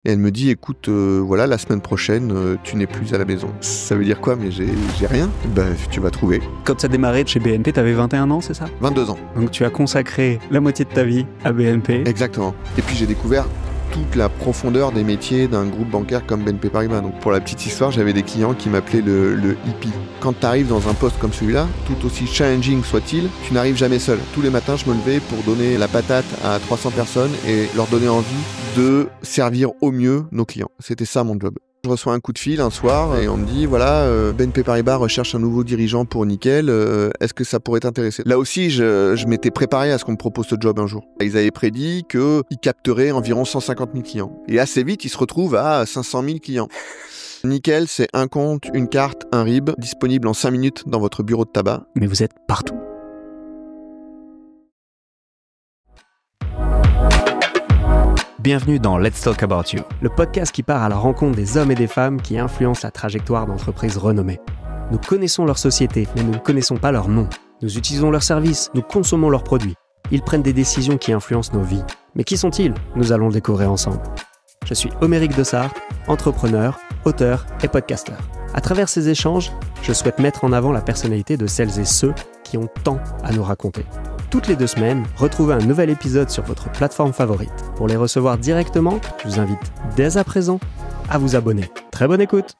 Et elle me dit, écoute, voilà, la semaine prochaine, tu n'es plus à la maison. Ça veut dire quoi? Mais j'ai rien. Ben, tu vas trouver. Quand tu as démarré chez BNP, tu avais 21 ans, c'est ça? 22 ans. Donc tu as consacré la moitié de ta vie à BNP. Exactement. Et puis j'ai découvert toute la profondeur des métiers d'un groupe bancaire comme BNP Paribas. Donc pour la petite histoire, j'avais des clients qui m'appelaient le hippie. Quand tu arrives dans un poste comme celui-là, tout aussi challenging soit-il, tu n'arrives jamais seul. Tous les matins, je me levais pour donner la patate à 300 personnes et leur donner envie de servir au mieux nos clients. C'était ça mon job. Je reçois un coup de fil un soir et on me dit voilà, BNP Paribas recherche un nouveau dirigeant pour Nickel, est-ce que ça pourrait t'intéresser? Là aussi, je m'étais préparé à ce qu'on me propose ce job un jour. Ils avaient prédit qu'ils capteraient environ 150 000 clients. Et assez vite, ils se retrouvent à 500 000 clients. Nickel, c'est un compte, une carte, un RIB, disponible en 5 minutes dans votre bureau de tabac. Mais vous êtes partout. Bienvenue dans Let's Talk About You, le podcast qui part à la rencontre des hommes et des femmes qui influencent la trajectoire d'entreprises renommées. Nous connaissons leur société, mais nous ne connaissons pas leur nom. Nous utilisons leurs services, nous consommons leurs produits. Ils prennent des décisions qui influencent nos vies. Mais qui sont-ils? Nous allons le découvrir ensemble. Je suis Aymeric de Sarthe, entrepreneur, auteur et podcasteur. À travers ces échanges, je souhaite mettre en avant la personnalité de celles et ceux qui ont tant à nous raconter. Toutes les 2 semaines, retrouvez un nouvel épisode sur votre plateforme favorite. Pour les recevoir directement, je vous invite dès à présent à vous abonner. Très bonne écoute!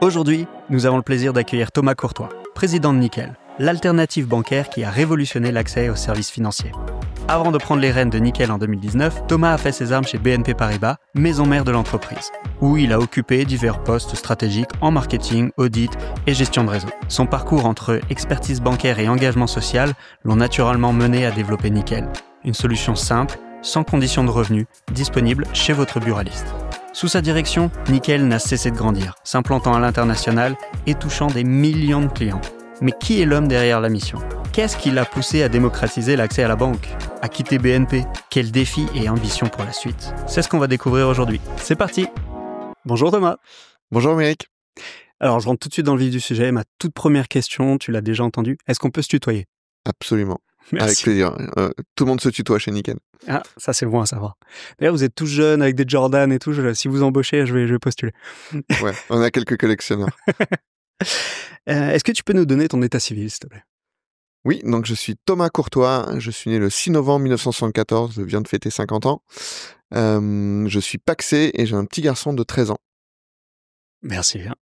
Aujourd'hui, nous avons le plaisir d'accueillir Thomas Courtois, président de Nickel, l'alternative bancaire qui a révolutionné l'accès aux services financiers. Avant de prendre les rênes de Nickel en 2019, Thomas a fait ses armes chez BNP Paribas, maison mère de l'entreprise, où il a occupé divers postes stratégiques en marketing, audit et gestion de réseau. Son parcours entre expertise bancaire et engagement social l'ont naturellement mené à développer Nickel, une solution simple, sans condition de revenu, disponible chez votre buraliste. Sous sa direction, Nickel n'a cessé de grandir, s'implantant à l'international et touchant des millions de clients. Mais qui est l'homme derrière la mission? Qu'est-ce qui l'a poussé à démocratiser l'accès à la banque? À quitter BNP? Quels défis et ambitions pour la suite? C'est ce qu'on va découvrir aujourd'hui. C'est parti! Bonjour Thomas. Bonjour Aymeric. Alors je rentre tout de suite dans le vif du sujet. Ma toute première question, tu l'as déjà entendue. Est-ce qu'on peut se tutoyer? Absolument. Merci. Avec plaisir. Tout le monde se tutoie chez Nickel. Ah, ça c'est bon à savoir. D'ailleurs, vous êtes tous jeunes avec des Jordan et tout. Si vous embauchez, je vais postuler. Ouais, on a quelques collectionneurs. Est-ce que tu peux nous donner ton état civil, s'il te plaît? Oui, donc je suis Thomas Courtois, je suis né le 6 novembre 1974, je viens de fêter 50 ans. Je suis pacsé et j'ai un petit garçon de 13 ans. Merci bien.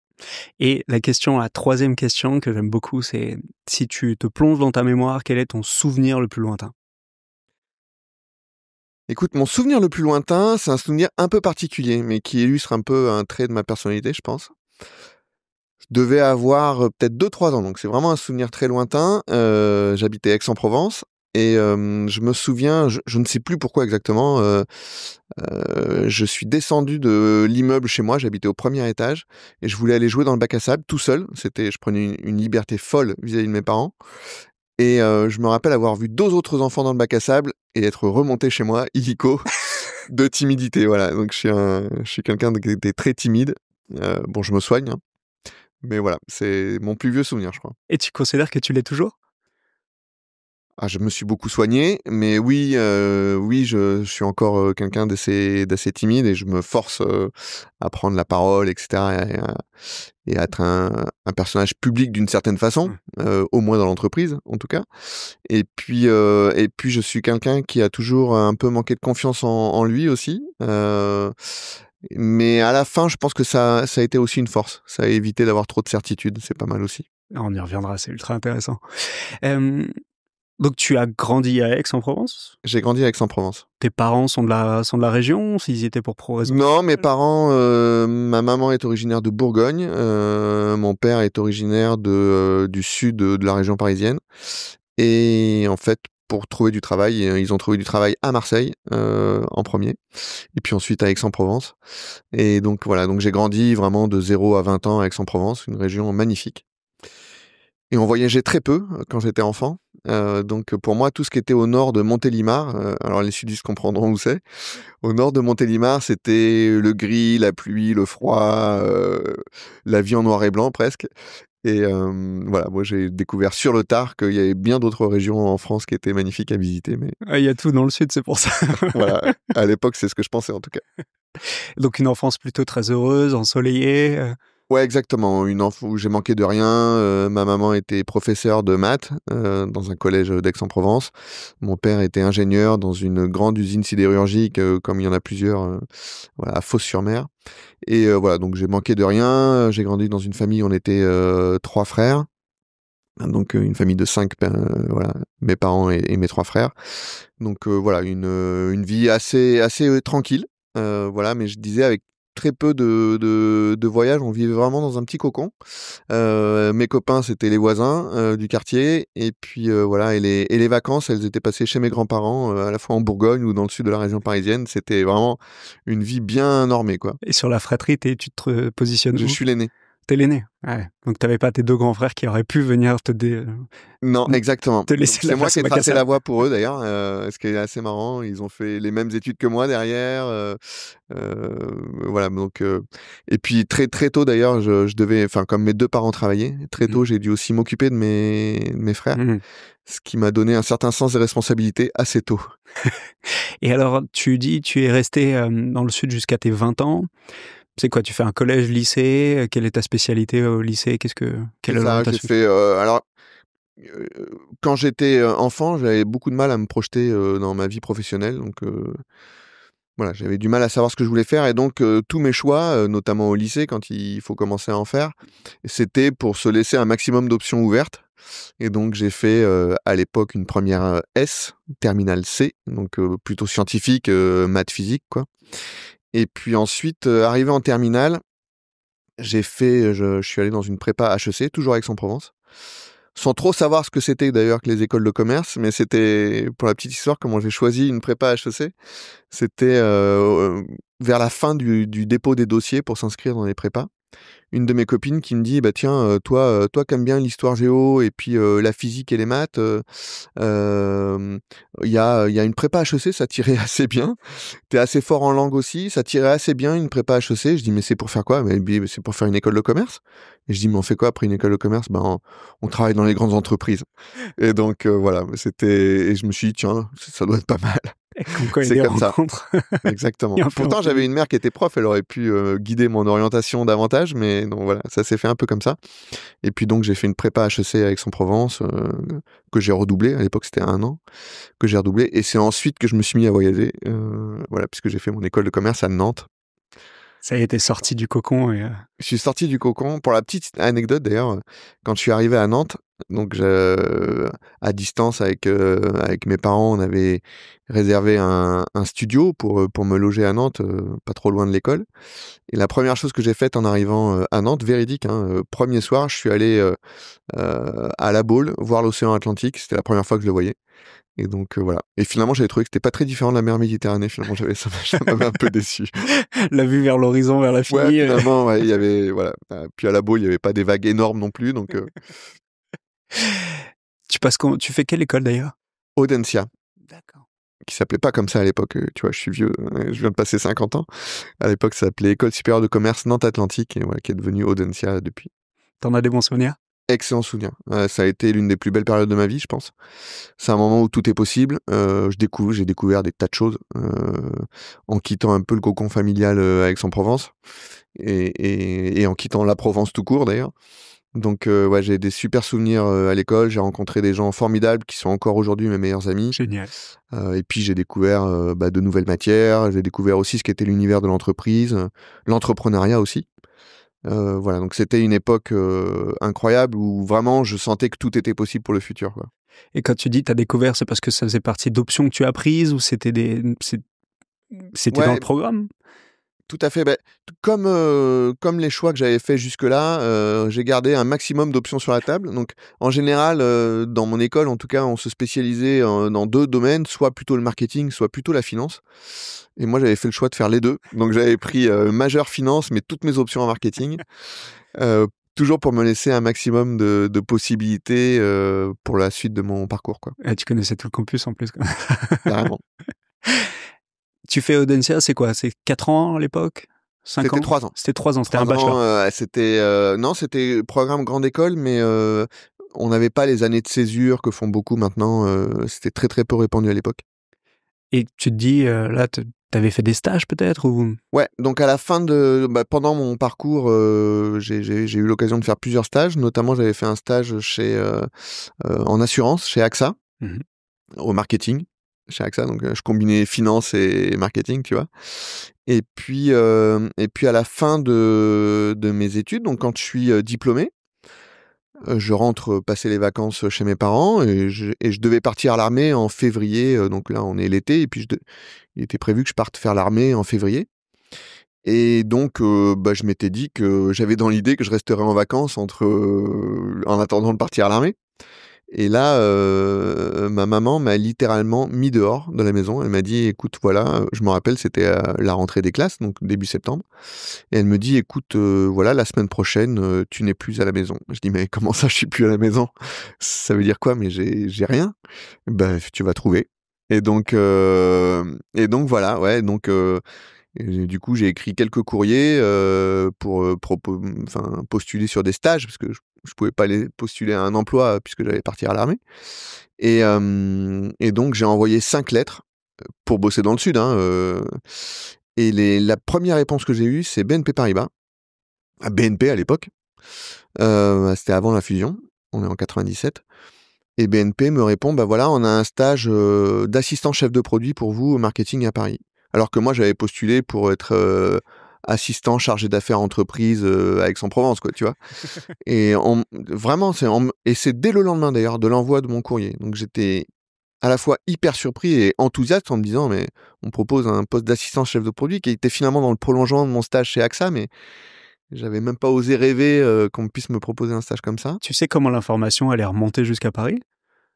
Et la 3e question que j'aime beaucoup, c'est si tu te plonges dans ta mémoire, quel est ton souvenir le plus lointain? Écoute, mon souvenir le plus lointain, c'est un souvenir un peu particulier, mais qui illustre un peu un trait de ma personnalité, je pense. Je devais avoir peut-être 2-3 ans, donc c'est vraiment un souvenir très lointain. J'habitais Aix-en-Provence et je me souviens, je ne sais plus pourquoi exactement, je suis descendu de l'immeuble chez moi, j'habitais au 1er étage et je voulais aller jouer dans le bac à sable tout seul. Je prenais une liberté folle vis-à-vis de mes parents et je me rappelle avoir vu 2 autres enfants dans le bac à sable et être remonté chez moi illico de timidité. Voilà, donc je suis quelqu'un de très timide. Bon, je me soigne, hein. Mais voilà, c'est mon plus vieux souvenir, je crois. Et tu considères que tu l'es toujours? Ah, je me suis beaucoup soigné, mais oui, je suis encore quelqu'un d'assez timide et je me force à prendre la parole, etc. et à être un personnage public d'une certaine façon, au moins dans l'entreprise, en tout cas. Et puis je suis quelqu'un qui a toujours un peu manqué de confiance en lui aussi. Mais à la fin, je pense que ça a été aussi une force. Ça a évité d'avoir trop de certitudes. C'est pas mal aussi. On y reviendra, c'est ultra intéressant. Donc tu as grandi à Aix-en-Provence? J'ai grandi à Aix-en-Provence. Tes parents sont de la région? S'ils y étaient pour pro-raison? Non, mes parents, ma maman est originaire de Bourgogne. Mon père est originaire du sud de la région parisienne. Et en fait, pour trouver du travail, ils ont trouvé du travail à Marseille en premier, et puis ensuite à Aix-en-Provence. Et donc voilà, donc j'ai grandi vraiment de 0 à 20 ans à Aix-en-Provence, une région magnifique. Et on voyageait très peu quand j'étais enfant. Donc pour moi, tout ce qui était au nord de Montélimar, alors les sudistes comprendront où c'est. Au nord de Montélimar, c'était le gris, la pluie, le froid, la vie en noir et blanc presque. Et voilà, moi j'ai découvert sur le tard qu'il y avait bien d'autres régions en France qui étaient magnifiques à visiter. Mais Il y a tout dans le sud, c'est pour ça. voilà, à l'époque, c'est ce que je pensais en tout cas. Donc une enfance plutôt très heureuse, ensoleillée. Ouais, exactement. Une enfance où j'ai manqué de rien. Ma maman était professeure de maths dans un collège d'Aix-en-Provence. Mon père était ingénieur dans une grande usine sidérurgique, comme il y en a plusieurs, voilà, à Fos-sur-Mer. Et voilà, donc j'ai manqué de rien. J'ai grandi dans une famille où on était 3 frères. Donc une famille de 5, voilà, mes parents et mes 3 frères. Donc voilà, une vie assez tranquille. Voilà, mais je disais avec très peu de voyages, on vivait vraiment dans un petit cocon. Mes copains, c'était les voisins du quartier, et puis voilà, et les vacances, elles étaient passées chez mes grands-parents, à la fois en Bourgogne ou dans le sud de la région parisienne. C'était vraiment une vie bien normée, quoi. Et sur la fratrie, tu te positionnes Je où? suis l'aîné. T'es l'aîné. Ouais. Donc t'avais pas tes 2 grands frères qui auraient pu venir Non, exactement. te laisser C'est la moi place qui ai au bac à tracé sable. la voie pour eux d'ailleurs, ce qui est assez marrant. Ils ont fait les mêmes études que moi derrière. Voilà, donc et puis très tôt d'ailleurs, je devais, enfin comme mes 2 parents travaillaient, très tôt j'ai dû aussi m'occuper de mes frères, ce qui m'a donné un certain sens des responsabilités assez tôt. Et alors, tu dis, tu es resté dans le sud jusqu'à tes 20 ans. C'est quoi, tu fais un collège, lycée? Quelle est ta spécialité au lycée? Quelle C'est est ça, j'ai l'orientation? fait, alors, heu, quand j'étais enfant, j'avais beaucoup de mal à me projeter dans ma vie professionnelle, donc voilà, j'avais du mal à savoir ce que je voulais faire, et donc tous mes choix, notamment au lycée quand il faut commencer à en faire, c'était pour se laisser un maximum d'options ouvertes. Et donc j'ai fait, à l'époque, une première S, terminale C, donc plutôt scientifique, maths, physique, quoi. Et puis ensuite, arrivé en terminale, je suis allé dans une prépa HEC, toujours à Aix-en-Provence, sans trop savoir ce que c'était d'ailleurs que les écoles de commerce, mais c'était, pour la petite histoire, comment j'ai choisi une prépa HEC, c'était vers la fin du dépôt des dossiers pour s'inscrire dans les prépas. Une de mes copines qui me dit: «Bah tiens, toi qui aimes bien l'histoire géo et puis la physique et les maths, hem, il y a une prépa HEC, ça t'irait assez bien. Tu es assez fort en langue aussi, ça t'irait assez bien une prépa HEC». Je dis: «Mais c'est pour faire quoi?» Elle me dit: «C'est pour faire une école de commerce». Et je dis: «Mais on fait quoi après une école de commerce?» «Ben, on travaille dans les grandes entreprises». Et donc voilà, et je me suis dit: «Tiens, ça doit être pas mal». Et comme quoi, il y a C'est des comme ça. rencontres. Exactement. Il y a un peu Pourtant, un j'avais peu. une mère qui était prof, elle aurait pu guider mon orientation davantage, mais non, voilà, ça s'est fait un peu comme ça. Et puis donc, j'ai fait une prépa HEC à Aix-en-Provence, que j'ai redoublé. À l'époque, c'était 1 an que j'ai redoublé. Et c'est ensuite que je me suis mis à voyager, voilà, puisque j'ai fait mon école de commerce à Nantes. Ça y est, t'es sorti du cocon et Je suis sorti du cocon. Pour la petite anecdote d'ailleurs, quand je suis arrivé à Nantes, donc à distance avec mes parents, on avait réservé un studio pour me loger à Nantes, pas trop loin de l'école. Et la première chose que j'ai faite en arrivant à Nantes, véridique, hein, 1er soir, je suis allé à La Baule voir l'océan Atlantique. C'était la première fois que je le voyais. Et donc voilà. Et finalement, j'avais trouvé que c'était pas très différent de la mer Méditerranée. Finalement, ça m'avait un peu déçu. la vue vers l'horizon, vers Ouais, l'infini. finalement, ouais, il y avait, voilà. Puis à La Baule, il y avait pas des vagues énormes non plus, donc Tu fais quelle école d'ailleurs? Audencia, D'accord. qui s'appelait pas comme ça à l'époque. Tu vois, je suis vieux, je viens de passer 50 ans. À l'époque, ça s'appelait École supérieure de commerce Nantes Atlantique, et voilà, qui est devenue Audencia depuis. T'en as des bons souvenirs? Excellent souvenir. Ça a été l'une des plus belles périodes de ma vie, je pense. C'est un moment où tout est possible. J'ai découvert des tas de choses en quittant un peu le cocon familial à Aix-en-Provence, et en quittant la Provence tout court d'ailleurs. Donc ouais, j'ai des super souvenirs à l'école. J'ai rencontré des gens formidables qui sont encore aujourd'hui mes meilleurs amis. Génial. Et puis j'ai découvert de nouvelles matières. J'ai découvert aussi ce qu'était l'univers de l'entreprise, l'entrepreneuriat aussi. Voilà, donc c'était une époque incroyable où vraiment je sentais que tout était possible pour le futur, quoi. Et quand tu dis t'as découvert, c'est parce que ça faisait partie d'options que tu as prises ou c'était c'était dans le Ouais, programme? tout à fait. Comme les choix que j'avais faits jusque-là, j'ai gardé un maximum d'options sur la table. Donc, en général, dans mon école, en tout cas, on se spécialisait dans 2 domaines, soit plutôt le marketing, soit plutôt la finance. Et moi, j'avais fait le choix de faire les 2. Donc, j'avais pris majeure finance, mais toutes mes options en marketing, toujours pour me laisser un maximum de possibilités pour la suite de mon parcours, quoi. Ah, tu connaissais tout le campus en plus, quoi. Carrément. Tu fais Audencia, c'est quoi? C'est 4 ans à l'époque? 5 ans? C'était 3 ans. C'était 3 ans, c'était un bachelor. Non, c'était programme grande école, mais on n'avait pas les années de césure que font beaucoup maintenant. C'était très très peu répandu à l'époque. Et tu te dis, là, t'avais fait des stages peut-être ou... Ouais, donc à la fin pendant mon parcours, j'ai eu l'occasion de faire plusieurs stages. Notamment, j'avais fait un stage en assurance chez AXA, au marketing. Chez AXA, donc je combinais finance et marketing, tu vois. Et puis à la fin de mes études, donc quand je suis diplômé, je rentre passer les vacances chez mes parents et je devais partir à l'armée en février. Donc là, on est l'été et puis il était prévu que je parte faire l'armée en février. Et donc, je m'étais dit que j'avais dans l'idée que je resterais en vacances en attendant de partir à l'armée. Et là, ma maman m'a littéralement mis dehors de la maison. Elle m'a dit, écoute, voilà, je me rappelle, c'était la rentrée des classes, donc début septembre. Et elle me dit, écoute, voilà, la semaine prochaine, tu n'es plus à la maison. Je dis, mais comment ça, je suis plus à la maison? Ça veut dire quoi? Mais j'ai rien. Ben, tu vas trouver. Et donc voilà, ouais, donc... Et du coup, j'ai écrit quelques courriers pour postuler sur des stages, parce que je pouvais pas aller postuler à un emploi puisque j'allais partir à l'armée. Et donc, j'ai envoyé 5 lettres pour bosser dans le Sud. Et la première réponse que j'ai eue, c'est BNP Paribas. BNP à l'époque. C'était avant la fusion. On est en 97. Et BNP me répond, bah voilà, on a un stage d'assistant chef de produit pour vous au marketing à Paris. Alors que moi, j'avais postulé pour être assistant chargé d'affaires entreprise à Aix-en-Provence, quoi, tu vois. Et vraiment, c'est dès le lendemain d'ailleurs de l'envoi de mon courrier. Donc j'étais à la fois hyper surpris et enthousiaste en me disant, mais on me propose un poste d'assistant chef de produit qui était finalement dans le prolongement de mon stage chez AXA, mais j'avais même pas osé rêver qu'on puisse me proposer un stage comme ça. Tu sais comment l'information elle est remontée jusqu'à Paris?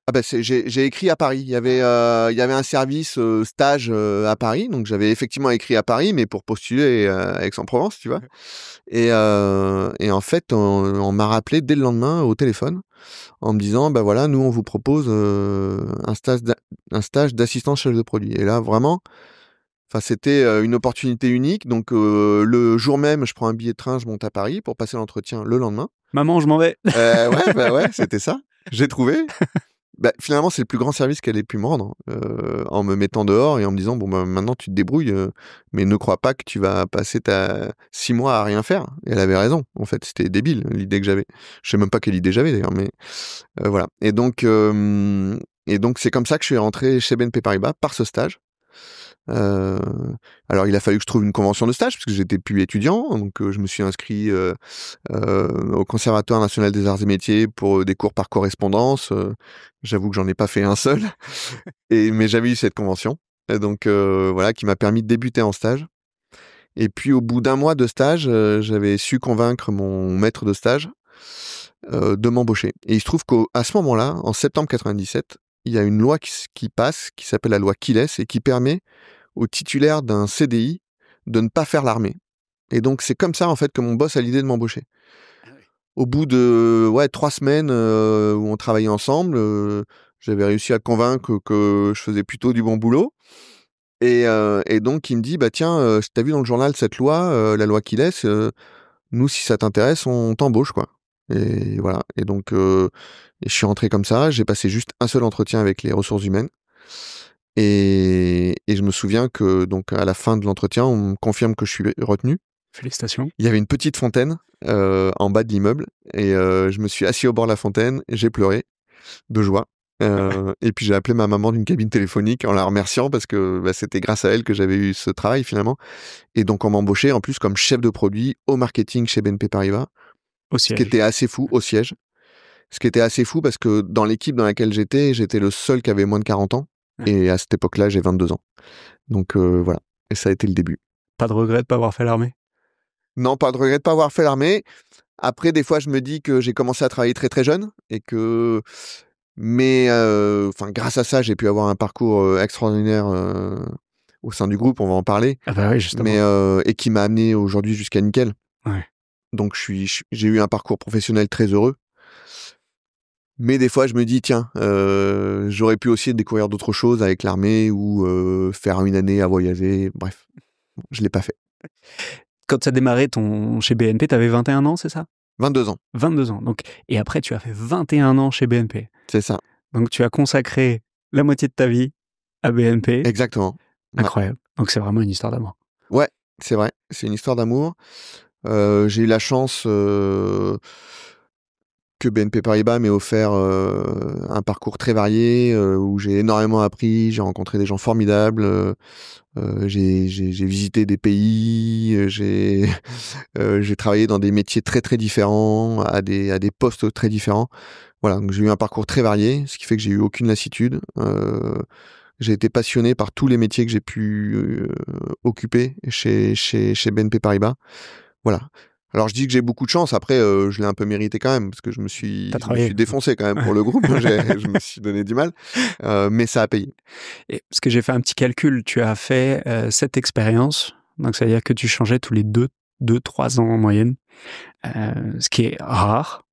Ah bah j'ai écrit à Paris. Il y avait un service stage à Paris, donc j'avais effectivement écrit à Paris, mais pour postuler à Aix-en-Provence, tu vois. Et en fait, on m'a rappelé dès le lendemain au téléphone en me disant, bah voilà, nous on vous propose un stage d'assistant chef de produit. Et là vraiment, enfin c'était une opportunité unique. Donc le jour même, je prends un billet de train, je monte à Paris pour passer l'entretien le lendemain. Maman, je m'en vais. Ouais, c'était ça. J'ai trouvé. Bah, finalement, c'est le plus grand service qu'elle ait pu me rendre, en me mettant dehors et en me disant, bon, bah, maintenant tu te débrouilles, mais ne crois pas que tu vas passer 6 mois à rien faire. Et elle avait raison, en fait, c'était débile, l'idée que j'avais. Je sais même pas quelle idée j'avais d'ailleurs, mais voilà. Et donc, c'est comme ça que je suis rentré chez BNP Paribas par ce stage. Alors il a fallu que je trouve une convention de stage parce que j'étais plus étudiant, donc je me suis inscrit au Conservatoire national des arts et métiers pour des cours par correspondance. J'avoue que j'en ai pas fait un seul, mais j'avais eu cette convention, et donc voilà, qui m'a permis de débuter en stage. Et puis au bout d'un mois de stage, j'avais su convaincre mon maître de stage de m'embaucher. Et il se trouve qu'à ce moment-là, en septembre 97, il y a une loi qui passe, qui s'appelle la loi Kiles, et qui permet aux titulaires d'un CDI de ne pas faire l'armée. Et donc, c'est comme ça, en fait, que mon boss a l'idée de m'embaucher. Ah oui. Au bout de 3 semaines où on travaillait ensemble, j'avais réussi à convaincre que je faisais plutôt du bon boulot. Et donc, il me dit, bah tiens, t'as vu dans le journal cette loi, la loi Kiles, nous, si ça t'intéresse, on t'embauche, quoi. Et voilà. Et donc, je suis rentré comme ça. J'ai passé juste un seul entretien avec les ressources humaines. Et je me souviens que, donc, à la fin de l'entretien, on me confirme que je suis retenu. Félicitations. Il y avait une petite fontaine en bas de l'immeuble. Et je me suis assis au bord de la fontaine. J'ai pleuré de joie. Et puis j'ai appelé ma maman d'une cabine téléphonique en la remerciant parce que c'était grâce à elle que j'avais eu ce travail finalement. Et donc on m'embauchait en plus comme chef de produit au marketing chez BNP Paribas. Au siège. Ce qui était assez fou, au siège. Ce qui était assez fou parce que dans l'équipe dans laquelle j'étais le seul qui avait moins de 40 ans. Et à cette époque-là, j'ai 22 ans. Donc voilà. Et ça a été le début. Pas de regret de pas avoir fait l'armée? Non, pas de regret de pas avoir fait l'armée. Après, des fois, je me dis que j'ai commencé à travailler très très jeune et que... Mais grâce à ça, j'ai pu avoir un parcours extraordinaire au sein du groupe, on va en parler. Ah bah oui, justement. Mais, et qui m'a amené aujourd'hui jusqu'à Nickel. Ouais. Donc j'ai eu un parcours professionnel très heureux. Mais des fois, je me dis, tiens, j'aurais pu aussi découvrir d'autres choses avec l'armée ou faire une année à voyager. Bref, bon, je l'ai pas fait. Quand tu as démarré chez BNP, tu avais 21 ans, c'est ça? 22 ans. 22 ans. Donc, et après, tu as fait 21 ans chez BNP. C'est ça. Donc, tu as consacré la moitié de ta vie à BNP. Exactement. Incroyable. Ouais. Donc, c'est vraiment une histoire d'amour. Ouais, c'est vrai. C'est une histoire d'amour. J'ai eu la chance que BNP Paribas m'ait offert un parcours très varié où j'ai énormément appris, j'ai rencontré des gens formidables, j'ai visité des pays, j'ai travaillé dans des métiers très très différents, à des postes très différents. Voilà, donc j'ai eu un parcours très varié, ce qui fait que j'ai eu aucune lassitude. J'ai été passionné par tous les métiers que j'ai pu occuper chez BNP Paribas. Voilà. Alors je dis que j'ai beaucoup de chance, après je l'ai un peu mérité quand même, parce que je me suis défoncé quand même pour le groupe, je me suis donné du mal, mais ça a payé. Et parce que j'ai fait un petit calcul, tu as fait 7 expériences, donc ça veut dire que tu changeais tous les 2-3 ans en moyenne, ce qui est rare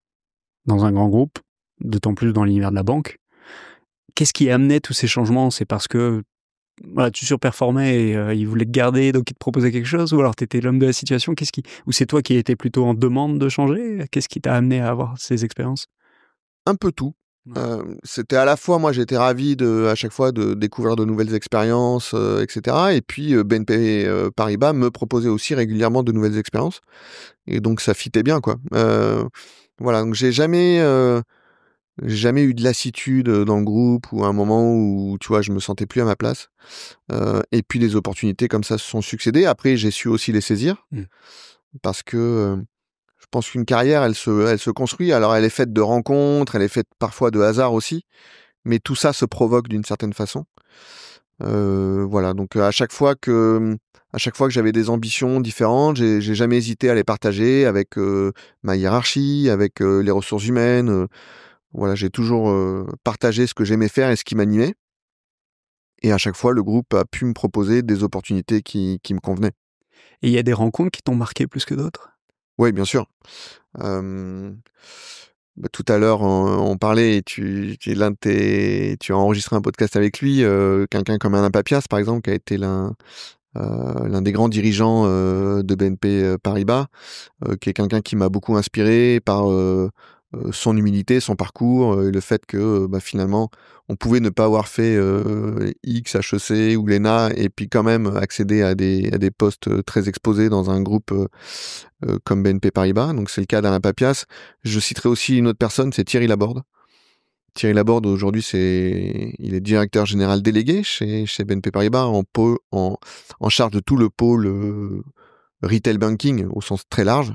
dans un grand groupe, d'autant plus dans l'univers de la banque. Qu'est-ce qui amenait tous ces changements? C'est parce que voilà, tu surperformais et ils voulaient te garder, donc ils te proposaient quelque chose, ou alors tu étais l'homme de la situation? Ou c'est toi qui étais plutôt en demande de changer? Qu'est-ce qui t'a amené à avoir ces expériences? Un peu tout. C'était à la fois, moi j'étais ravi à chaque fois de découvrir de nouvelles expériences, etc. Et puis BNP Paribas me proposait aussi régulièrement de nouvelles expériences. Et donc ça fitait bien, quoi. Voilà, donc j'ai jamais eu de lassitude dans le groupe ou un moment où, tu vois, je me sentais plus à ma place. Et puis les opportunités comme ça se sont succédées. Après, j'ai su aussi les saisir parce que je pense qu'une carrière, elle se construit. Alors, elle est faite de rencontres, elle est faite parfois de hasard aussi, mais tout ça se provoque d'une certaine façon. Voilà, donc à chaque fois que j'avais des ambitions différentes, j'ai jamais hésité à les partager avec ma hiérarchie, avec les ressources humaines. Voilà, j'ai toujours partagé ce que j'aimais faire et ce qui m'animait. Et à chaque fois, le groupe a pu me proposer des opportunités qui me convenaient. Et il y a des rencontres qui t'ont marqué plus que d'autres? Oui, bien sûr. Tout à l'heure, on parlait, et tu as enregistré un podcast avec lui, quelqu'un comme Alain Papias, par exemple, qui a été l'un des grands dirigeants de BNP Paribas, qui est quelqu'un qui m'a beaucoup inspiré par son humilité, son parcours, et le fait que finalement, on pouvait ne pas avoir fait X, HEC ou l'ENA, et puis quand même accéder à des postes très exposés dans un groupe comme BNP Paribas. Donc c'est le cas d'Alain Papias. Je citerai aussi une autre personne, c'est Thierry Laborde. Thierry Laborde, aujourd'hui, il est directeur général délégué chez BNP Paribas, en charge de tout le pôle retail banking au sens très large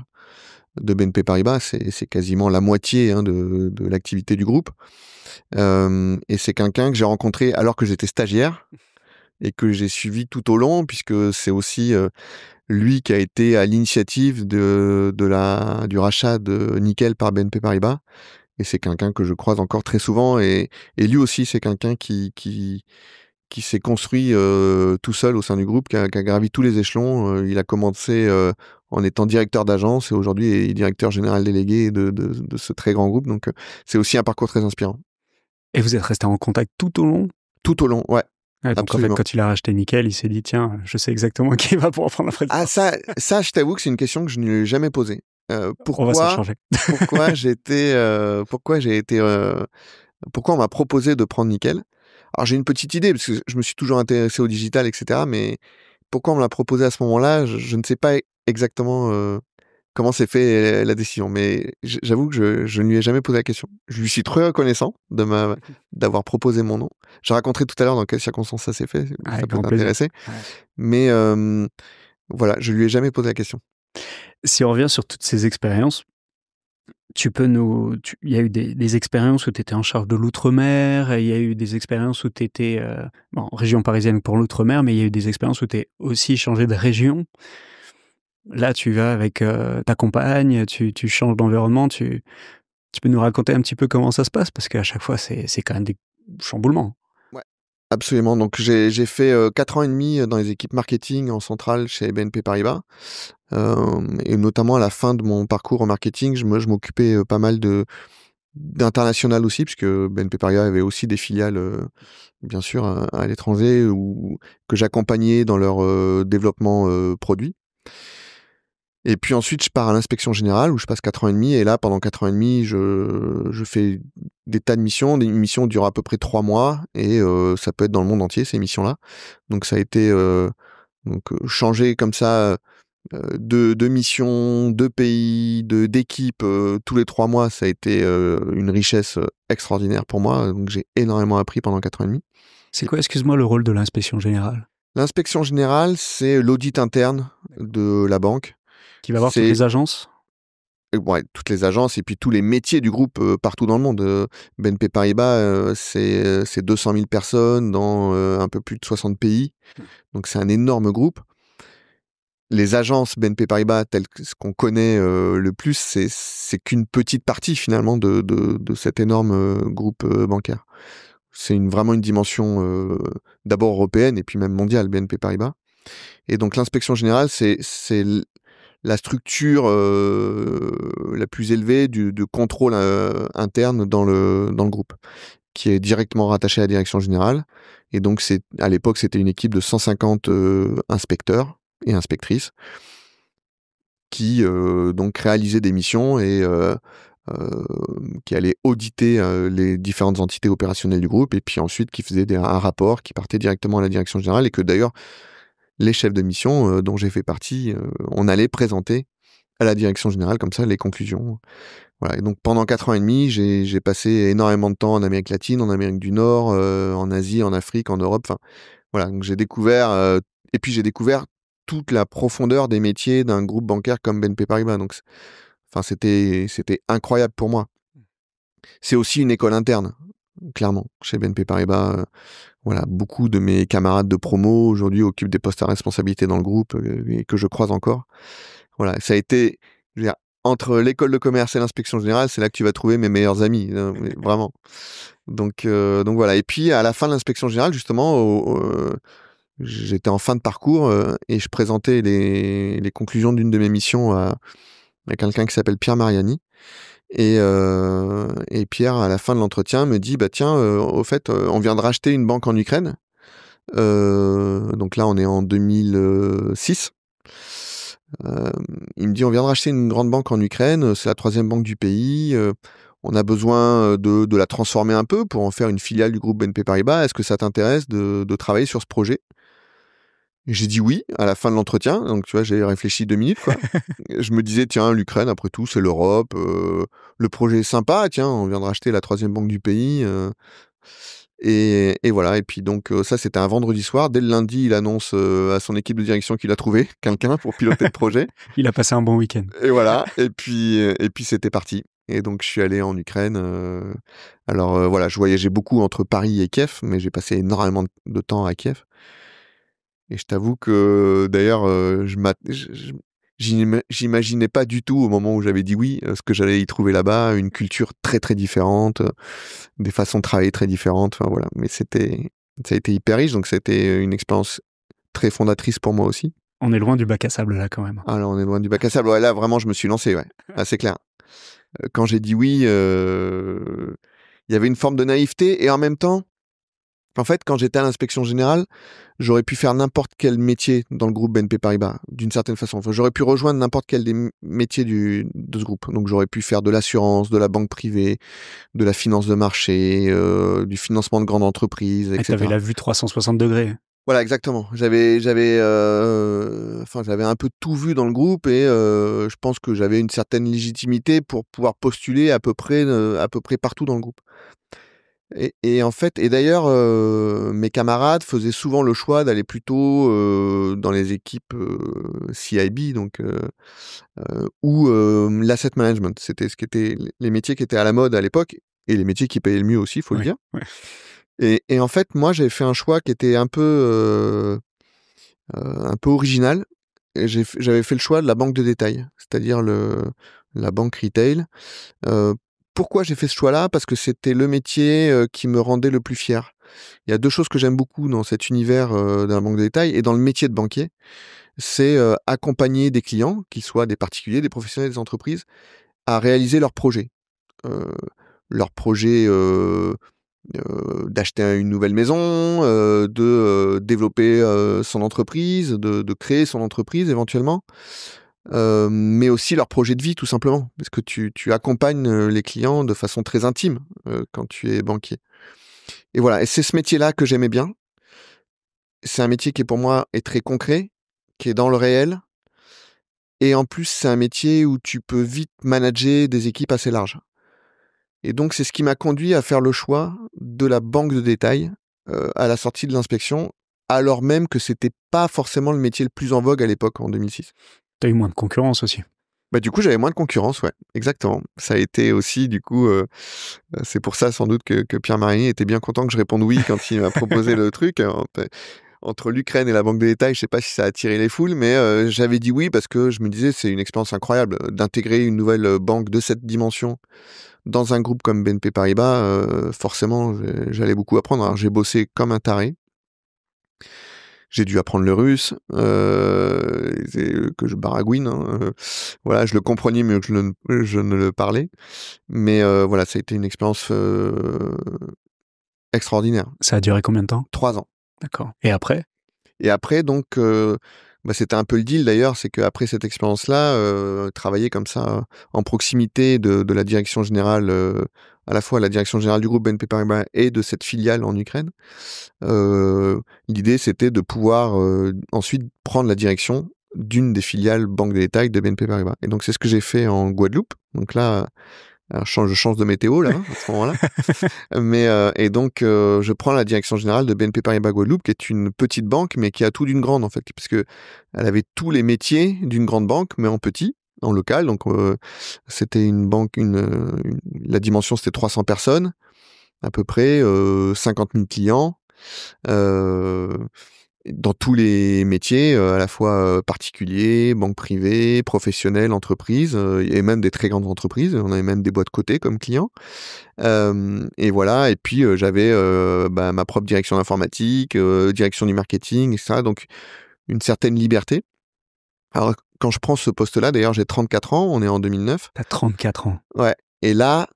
de BNP Paribas. C'est quasiment la moitié de l'activité du groupe. Et c'est quelqu'un que j'ai rencontré alors que j'étais stagiaire et que j'ai suivi tout au long, puisque c'est aussi lui qui a été à l'initiative du rachat de Nickel par BNP Paribas. Et c'est quelqu'un que je croise encore très souvent. Et lui aussi, c'est quelqu'un qui s'est construit tout seul au sein du groupe, qui a gravi tous les échelons. Il a commencé en étant directeur d'agence et aujourd'hui est directeur général délégué de ce très grand groupe. Donc c'est aussi un parcours très inspirant. Et vous êtes resté en contact tout au long? Tout au long, ouais. Donc absolument. En fait, quand il a racheté Nickel, il s'est dit, tiens, je sais exactement qui va pouvoir prendre la présidence. Ah, ça, je t'avoue que c'est une question que je ne lui ai jamais posée. On va s'en changer. Pourquoi on m'a proposé de prendre Nickel? Alors j'ai une petite idée, parce que je me suis toujours intéressé au digital, etc. Mais pourquoi on me l'a proposé à ce moment-là, je ne sais pas exactement comment s'est fait la décision. Mais j'avoue que je ne lui ai jamais posé la question. Je lui suis très reconnaissant d'avoir proposé mon nom. Je raconterai tout à l'heure dans quelles circonstances ça s'est fait, ça peut t'intéresser. Ouais. Mais voilà, je lui ai jamais posé la question. Si on revient sur toutes ces expériences, il y a eu des expériences où tu étais en charge de l'outre-mer, il y a eu des expériences où tu étais en région parisienne pour l'outre-mer, mais il y a eu des expériences où tu es aussi changé de région. Là, tu vas avec ta compagne, tu changes d'environnement, tu peux nous raconter un petit peu comment ça se passe? Parce qu'à chaque fois, c'est quand même des chamboulements. Ouais, absolument. Donc, j'ai fait 4 ans et demi dans les équipes marketing en centrale chez BNP Paribas. Et notamment à la fin de mon parcours en marketing, je m'occupais pas mal d'international aussi, puisque BNP Paribas avait aussi des filiales, bien sûr, à l'étranger, que j'accompagnais dans leur développement produit. Et puis ensuite, je pars à l'inspection générale où je passe 4 ans et demi. Et là, pendant 4 ans et demi, je fais des tas de missions. Des missions durent à peu près 3 mois. Et ça peut être dans le monde entier, ces missions-là. Donc ça a été changer comme ça de missions, de pays, d'équipes tous les 3 mois. Ça a été une richesse extraordinaire pour moi. Donc j'ai énormément appris pendant 4 ans et demi. C'est quoi, excuse-moi, le rôle de l'inspection générale? L'inspection générale, c'est l'audit interne de la banque. Qui va voir toutes les agences? Ouais, toutes les agences et puis tous les métiers du groupe partout dans le monde. BNP Paribas, c'est 200 000 personnes dans un peu plus de 60 pays. Donc c'est un énorme groupe. Les agences BNP Paribas, telles que ce qu'on connaît le plus, c'est qu'une petite partie finalement de cet énorme groupe bancaire. C'est vraiment une dimension d'abord européenne et puis même mondiale, BNP Paribas. Et donc l'inspection générale, c'est la structure la plus élevée de contrôle interne dans le groupe, qui est directement rattachée à la direction générale. Et donc à l'époque, c'était une équipe de 150 inspecteurs et inspectrices qui donc réalisaient des missions et qui allaient auditer les différentes entités opérationnelles du groupe et puis ensuite qui faisaient un rapport qui partait directement à la direction générale et que d'ailleurs les chefs de mission dont j'ai fait partie, on allait présenter à la direction générale comme ça les conclusions. Voilà. Et donc pendant 4 ans et demi, j'ai passé énormément de temps en Amérique latine, en Amérique du Nord, en Asie, en Afrique, en Europe. Enfin, voilà. Donc j'ai découvert et puis j'ai découvert toute la profondeur des métiers d'un groupe bancaire comme BNP Paribas. Donc, enfin, c'était incroyable pour moi. C'est aussi une école interne, clairement, chez BNP Paribas. Voilà, beaucoup de mes camarades de promo aujourd'hui occupent des postes à responsabilité dans le groupe et que je croise encore. Voilà, ça a été, je veux dire, entre l'école de commerce et l'inspection générale, c'est là que tu vas trouver mes meilleurs amis, vraiment. Donc voilà. Et puis à la fin de l'inspection générale, justement, j'étais en fin de parcours et je présentais les conclusions d'une de mes missions à quelqu'un qui s'appelle Pierre Mariani. Et Pierre, à la fin de l'entretien, me dit, bah tiens, au fait, on vient de racheter une banque en Ukraine. Donc là, on est en 2006. Il me dit, on vient de racheter une grande banque en Ukraine, c'est la 3e banque du pays. On a besoin de la transformer un peu pour en faire une filiale du groupe BNP Paribas. Est-ce que ça t'intéresse de travailler sur ce projet? Et j'ai dit oui à la fin de l'entretien. Donc tu vois, j'ai réfléchi 2 minutes, quoi. Je me disais, tiens, l'Ukraine, après tout, c'est l'Europe. Le projet est sympa. Tiens, on vient de racheter la 3e banque du pays. Et voilà. Et puis donc ça, c'était un vendredi soir. Dès le lundi, il annonce à son équipe de direction qu'il a trouvé quelqu'un pour piloter le projet. Il a passé un bon week-end. Et voilà. Et puis c'était parti. Et donc je suis allé en Ukraine. Alors voilà, je voyageais beaucoup entre Paris et Kiev, mais j'ai passé énormément de temps à Kiev. Et je t'avoue que d'ailleurs, j'imaginais pas du tout au moment où j'avais dit oui, ce que j'allais y trouver là-bas, une culture très très différente, des façons de travailler très différentes. Enfin voilà, mais ça a été hyper riche, donc c'était une expérience très fondatrice pour moi aussi. On est loin du bac à sable là quand même. Ah là, on est loin du bac à sable. Ouais, là vraiment, je me suis lancé, ouais. Ah, c'est clair. Quand j'ai dit oui, il y avait une forme de naïveté et en même temps. En fait, quand j'étais à l'inspection générale, j'aurais pu faire n'importe quel métier dans le groupe BNP Paribas, d'une certaine façon. Enfin, j'aurais pu rejoindre n'importe quel des métiers de ce groupe. Donc, j'aurais pu faire de l'assurance, de la banque privée, de la finance de marché, du financement de grandes entreprises, etc. Tu avais la vue 360 degrés. Voilà, exactement. J'avais un peu tout vu dans le groupe et je pense que j'avais une certaine légitimité pour pouvoir postuler à peu près partout dans le groupe. Et en fait, et d'ailleurs, mes camarades faisaient souvent le choix d'aller plutôt dans les équipes CIB, donc ou l'asset management. C'était ce qui était les métiers qui étaient à la mode à l'époque et les métiers qui payaient le mieux aussi, il faut le dire. Ouais. Et en fait, moi, j'avais fait un choix qui était un peu original. J'avais fait le choix de la banque de détail, c'est-à-dire la banque retail. Pourquoi j'ai fait ce choix-là? Parce que c'était le métier qui me rendait le plus fier. Il y a 2 choses que j'aime beaucoup dans cet univers de la banque de détail et dans le métier de banquier. C'est accompagner des clients, qu'ils soient des particuliers, des professionnels, des entreprises, à réaliser leurs projets. Leurs projets d'acheter une nouvelle maison, de développer son entreprise, de créer son entreprise éventuellement. mais aussi leur projet de vie, tout simplement. Parce que tu accompagnes les clients de façon très intime quand tu es banquier. Et voilà, et c'est ce métier-là que j'aimais bien. C'est un métier qui, pour moi, est très concret, qui est dans le réel. Et en plus, c'est un métier où tu peux vite manager des équipes assez larges. Et donc, c'est ce qui m'a conduit à faire le choix de la banque de détail à la sortie de l'inspection, alors même que c'était pas forcément le métier le plus en vogue à l'époque, en 2006. T'as eu moins de concurrence aussi. Bah, du coup, j'avais moins de concurrence, ouais, exactement. Ça a été aussi, du coup, c'est pour ça sans doute que Pierre Marigny était bien content que je réponde oui quand il m'a proposé le truc. Entre l'Ukraine et la banque de détail, je sais pas si ça a attiré les foules, mais j'avais dit oui parce que je me disais c'est une expérience incroyable d'intégrer une nouvelle banque de cette dimension dans un groupe comme BNP Paribas. Forcément, j'allais beaucoup apprendre. Alors, j'ai bossé comme un taré. J'ai dû apprendre le russe, que je baragouine. Voilà, je le comprenais mieux que je ne le parlais. Mais voilà, ça a été une expérience extraordinaire. Ça a duré combien de temps? 3 ans. D'accord. Et après? Et après, donc, c'était un peu le deal d'ailleurs, c'est qu'après cette expérience-là, travailler comme ça en proximité de la direction générale, à la fois la direction générale du groupe BNP Paribas et de cette filiale en Ukraine, l'idée c'était de pouvoir ensuite prendre la direction d'une des filiales banque de détail de BNP Paribas. Et donc c'est ce que j'ai fait en Guadeloupe. Donc là, je change de météo là, à ce moment-là. Mais et donc je prends la direction générale de BNP Paribas Guadeloupe, qui est une petite banque, mais qui a tout d'une grande en fait, parce que elle avait tous les métiers d'une grande banque, mais en petit, en local. Donc c'était une banque, la dimension c'était 300 personnes à peu près, 50 000 clients. Dans tous les métiers, à la fois particuliers, banque privée, professionnelle, entreprise, et même des très grandes entreprises. On avait même des boîtes cotées comme clients. Et voilà. Et puis j'avais ma propre direction d'informatique, direction du marketing, etc. Donc une certaine liberté. Alors quand je prends ce poste-là, d'ailleurs j'ai 34 ans, on est en 2009. T'as 34 ans. Ouais. Et là,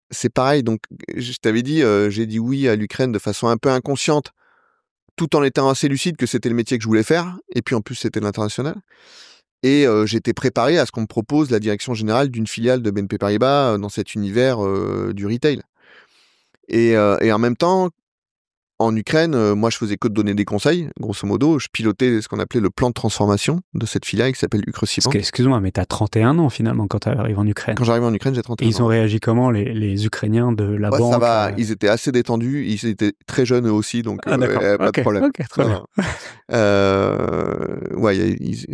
c'est pareil. Donc je t'avais dit, j'ai dit oui à l'Ukraine de façon un peu inconsciente, tout en étant assez lucide que c'était le métier que je voulais faire, et puis en plus c'était l'international. Et j'étais préparé à ce qu'on me propose la direction générale d'une filiale de BNP Paribas dans cet univers du retail. Et en même temps, en Ukraine, moi je faisais que de donner des conseils, grosso modo. Je pilotais ce qu'on appelait le plan de transformation de cette filiale qui s'appelle Ukresibank. Excuse-moi, mais t'as 31 ans finalement quand t'arrives en Ukraine. Quand j'arrive en Ukraine, j'ai 31 ans. Et ils ont réagi comment, les Ukrainiens de la banque? Ça va, ils étaient assez détendus, ils étaient très jeunes eux aussi, donc pas de problème. Ok, très bien.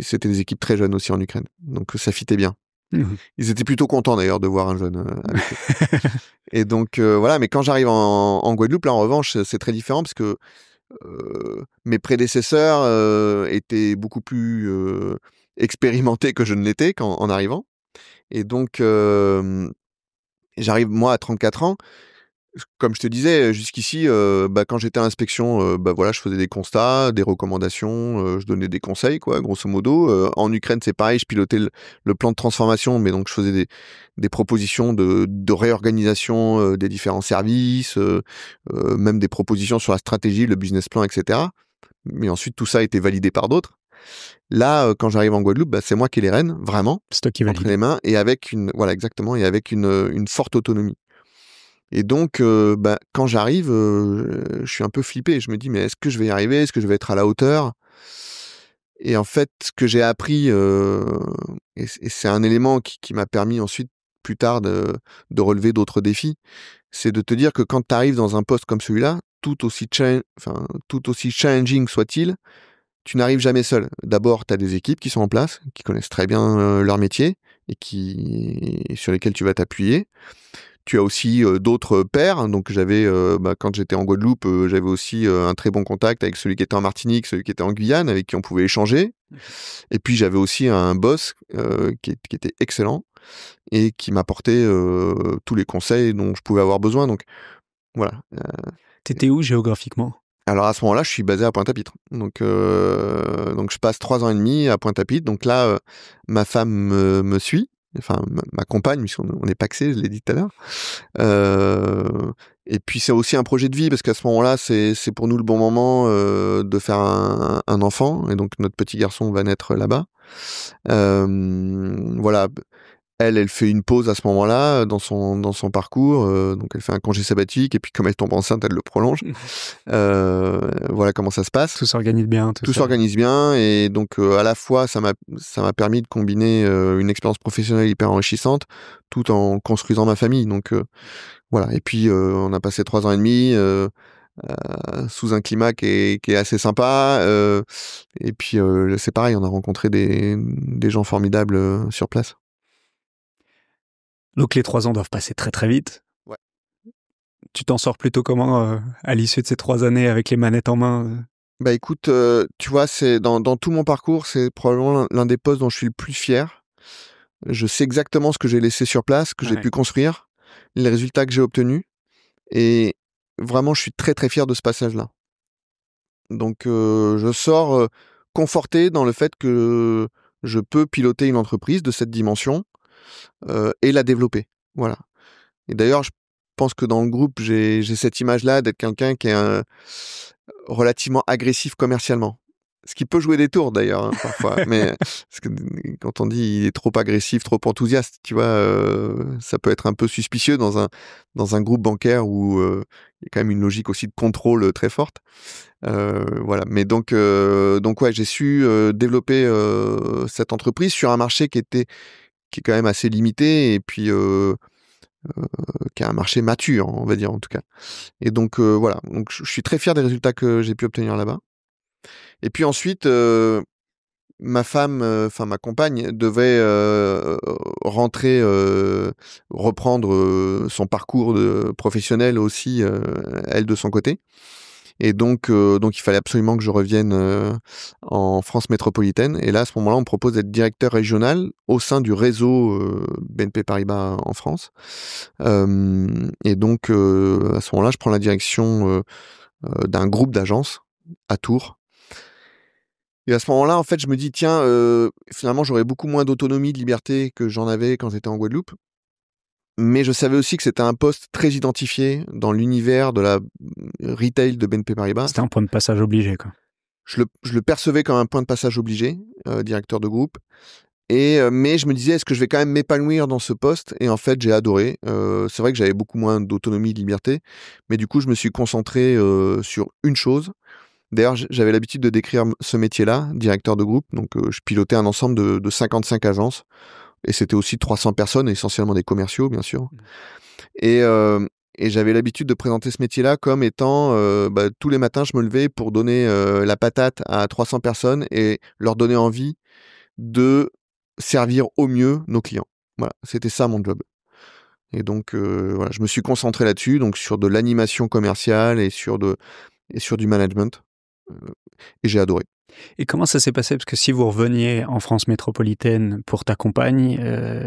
C'était des équipes très jeunes aussi en Ukraine, donc ça fitait bien. Mmh. Ils étaient plutôt contents d'ailleurs de voir un jeune avec eux. Et donc voilà, mais quand j'arrive en Guadeloupe, là en revanche, c'est très différent parce que mes prédécesseurs étaient beaucoup plus expérimentés que je ne l'étais en arrivant. Et donc j'arrive moi à 34 ans. Comme je te disais, jusqu'ici, quand j'étais à l'inspection, voilà, je faisais des constats, des recommandations, je donnais des conseils, quoi, grosso modo. En Ukraine, c'est pareil, je pilotais le plan de transformation, mais donc je faisais des propositions de réorganisation des différents services, même des propositions sur la stratégie, le business plan, etc. Mais ensuite, tout ça a été validé par d'autres. Là, quand j'arrive en Guadeloupe, c'est moi qui ai les rênes, vraiment, c'est toi qui valide. entre les mains, et avec une forte autonomie. Et donc, quand j'arrive, je suis un peu flippé. Je me dis, mais est-ce que je vais y arriver? Est-ce que je vais être à la hauteur? Et en fait, ce que j'ai appris, et c'est un élément qui m'a permis ensuite, plus tard, de relever d'autres défis, c'est de te dire que quand tu arrives dans un poste comme celui-là, tout aussi challenging soit-il, tu n'arrives jamais seul. D'abord, tu as des équipes qui sont en place, qui connaissent très bien leur métier et sur lesquelles tu vas t'appuyer. Tu as aussi d'autres pairs. Donc j'avais, quand j'étais en Guadeloupe, j'avais aussi un très bon contact avec celui qui était en Martinique, celui qui était en Guyane, avec qui on pouvait échanger. Et puis j'avais aussi un boss qui était excellent et qui m'apportait tous les conseils dont je pouvais avoir besoin. Donc voilà. T'étais où géographiquement? Alors à ce moment-là, je suis basé à Pointe-à-Pitre. Donc je passe 3 ans et demi à Pointe-à-Pitre. Donc là, ma femme me suit. Enfin, ma compagne, puisqu'on est pacsé, je l'ai dit tout à l'heure. Et puis c'est aussi un projet de vie, parce qu'à ce moment-là, c'est pour nous le bon moment de faire un enfant. Et donc notre petit garçon va naître là-bas. Voilà. Elle fait une pause à ce moment-là dans son parcours, donc elle fait un congé sabbatique et puis comme elle tombe enceinte, elle le prolonge. Voilà comment ça se passe. Tout s'organise bien. Tout s'organise bien et donc à la fois ça m'a permis de combiner une expérience professionnelle hyper enrichissante tout en construisant ma famille. Donc voilà. Et puis on a passé 3 ans et demi sous un climat qui est assez sympa. Et puis c'est pareil, on a rencontré des gens formidables sur place. Donc les 3 ans doivent passer très très vite. Ouais. Tu t'en sors plutôt comment à l'issue de ces 3 années avec les manettes en main Bah écoute, tu vois, c'est dans tout mon parcours, c'est probablement l'un des postes dont je suis le plus fier. Je sais exactement ce que j'ai laissé sur place, que j'ai pu construire, les résultats que j'ai obtenus et vraiment je suis très très fier de ce passage-là. Donc je sors conforté dans le fait que je peux piloter une entreprise de cette dimension et la développer. Voilà. Et d'ailleurs, je pense que dans le groupe, j'ai cette image-là d'être quelqu'un qui est relativement agressif commercialement. Ce qui peut jouer des tours d'ailleurs, hein, parfois. Mais parce que quand on dit il est trop agressif, trop enthousiaste, tu vois, ça peut être un peu suspicieux dans un groupe bancaire où il y a quand même une logique aussi de contrôle très forte. Voilà. Mais donc ouais, j'ai su développer cette entreprise sur un marché qui est quand même assez limité et puis qui est un marché mature, on va dire en tout cas. Et donc voilà, donc je suis très fier des résultats que j'ai pu obtenir là-bas. Et puis ensuite, ma femme, enfin ma compagne, devait rentrer, reprendre son parcours professionnel aussi, elle de son côté. Et donc il fallait absolument que je revienne en France métropolitaine. Et là, à ce moment-là, on me propose d'être directeur régional au sein du réseau BNP Paribas en France. Et donc, à ce moment-là, je prends la direction d'un groupe d'agences à Tours. Et à ce moment-là, en fait, je me dis, tiens, finalement, j'aurais beaucoup moins d'autonomie, de liberté que j'en avais quand j'étais en Guadeloupe. Mais je savais aussi que c'était un poste très identifié dans l'univers de la retail de BNP Paribas. C'était un point de passage obligé, quoi. Je le percevais comme un point de passage obligé, directeur de groupe. Mais je me disais, est-ce que je vais quand même m'épanouir dans ce poste? Et en fait, j'ai adoré. C'est vrai que j'avais beaucoup moins d'autonomie, de liberté. Mais du coup, je me suis concentré sur une chose. D'ailleurs, j'avais l'habitude de décrire ce métier-là, directeur de groupe. Donc, je pilotais un ensemble de 55 agences. Et c'était aussi 300 personnes, essentiellement des commerciaux, bien sûr. Et j'avais l'habitude de présenter ce métier-là comme étant, tous les matins, je me levais pour donner la patate à 300 personnes et leur donner envie de servir au mieux nos clients. Voilà, c'était ça mon job. Et donc, voilà, je me suis concentré là-dessus, donc sur de l'animation commerciale et sur du management. Et j'ai adoré. Et comment ça s'est passé? Parce que si vous reveniez en France métropolitaine pour ta compagne,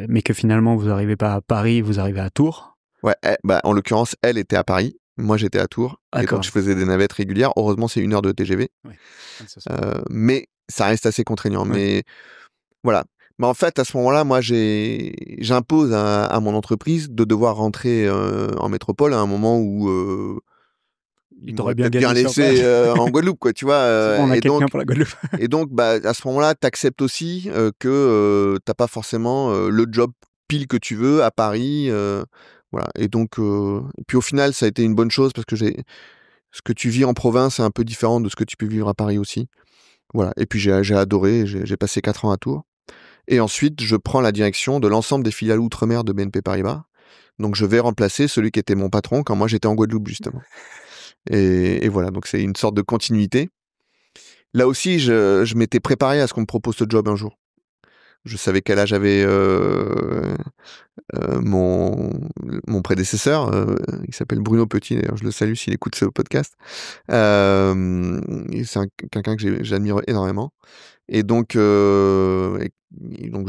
mais que finalement vous n'arrivez pas à Paris, vous arrivez à Tours. Ouais, en l'occurrence, elle était à Paris, moi j'étais à Tours. Et donc je faisais des navettes régulières. Heureusement, c'est 1 heure de TGV. Oui. Mais ça reste assez contraignant. Ouais. Mais voilà. Mais en fait, à ce moment-là, moi, j'impose à mon entreprise de devoir rentrer en métropole à un moment où il t'aurait bien gagné laissé en Guadeloupe, quoi, tu vois. On a quelqu'un pour la Guadeloupe. Et donc, à ce moment-là, t'acceptes aussi que t'as pas forcément le job pile que tu veux à Paris. Voilà. Et donc, puis au final, ça a été une bonne chose parce que ce que tu vis en province est un peu différent de ce que tu peux vivre à Paris aussi. Voilà. Et puis j'ai adoré. J'ai passé 4 ans à Tours. Et ensuite, je prends la direction de l'ensemble des filiales outre-mer de BNP Paribas. Donc, je vais remplacer celui qui était mon patron quand moi j'étais en Guadeloupe, justement. Et voilà, donc c'est une sorte de continuité. Là aussi, je m'étais préparé à ce qu'on me propose ce job un jour. Je savais quel âge avait mon prédécesseur. Il s'appelle Bruno Petit, d'ailleurs, je le salue s'il écoute ce podcast. C'est quelqu'un que j'admire énormément. Et donc je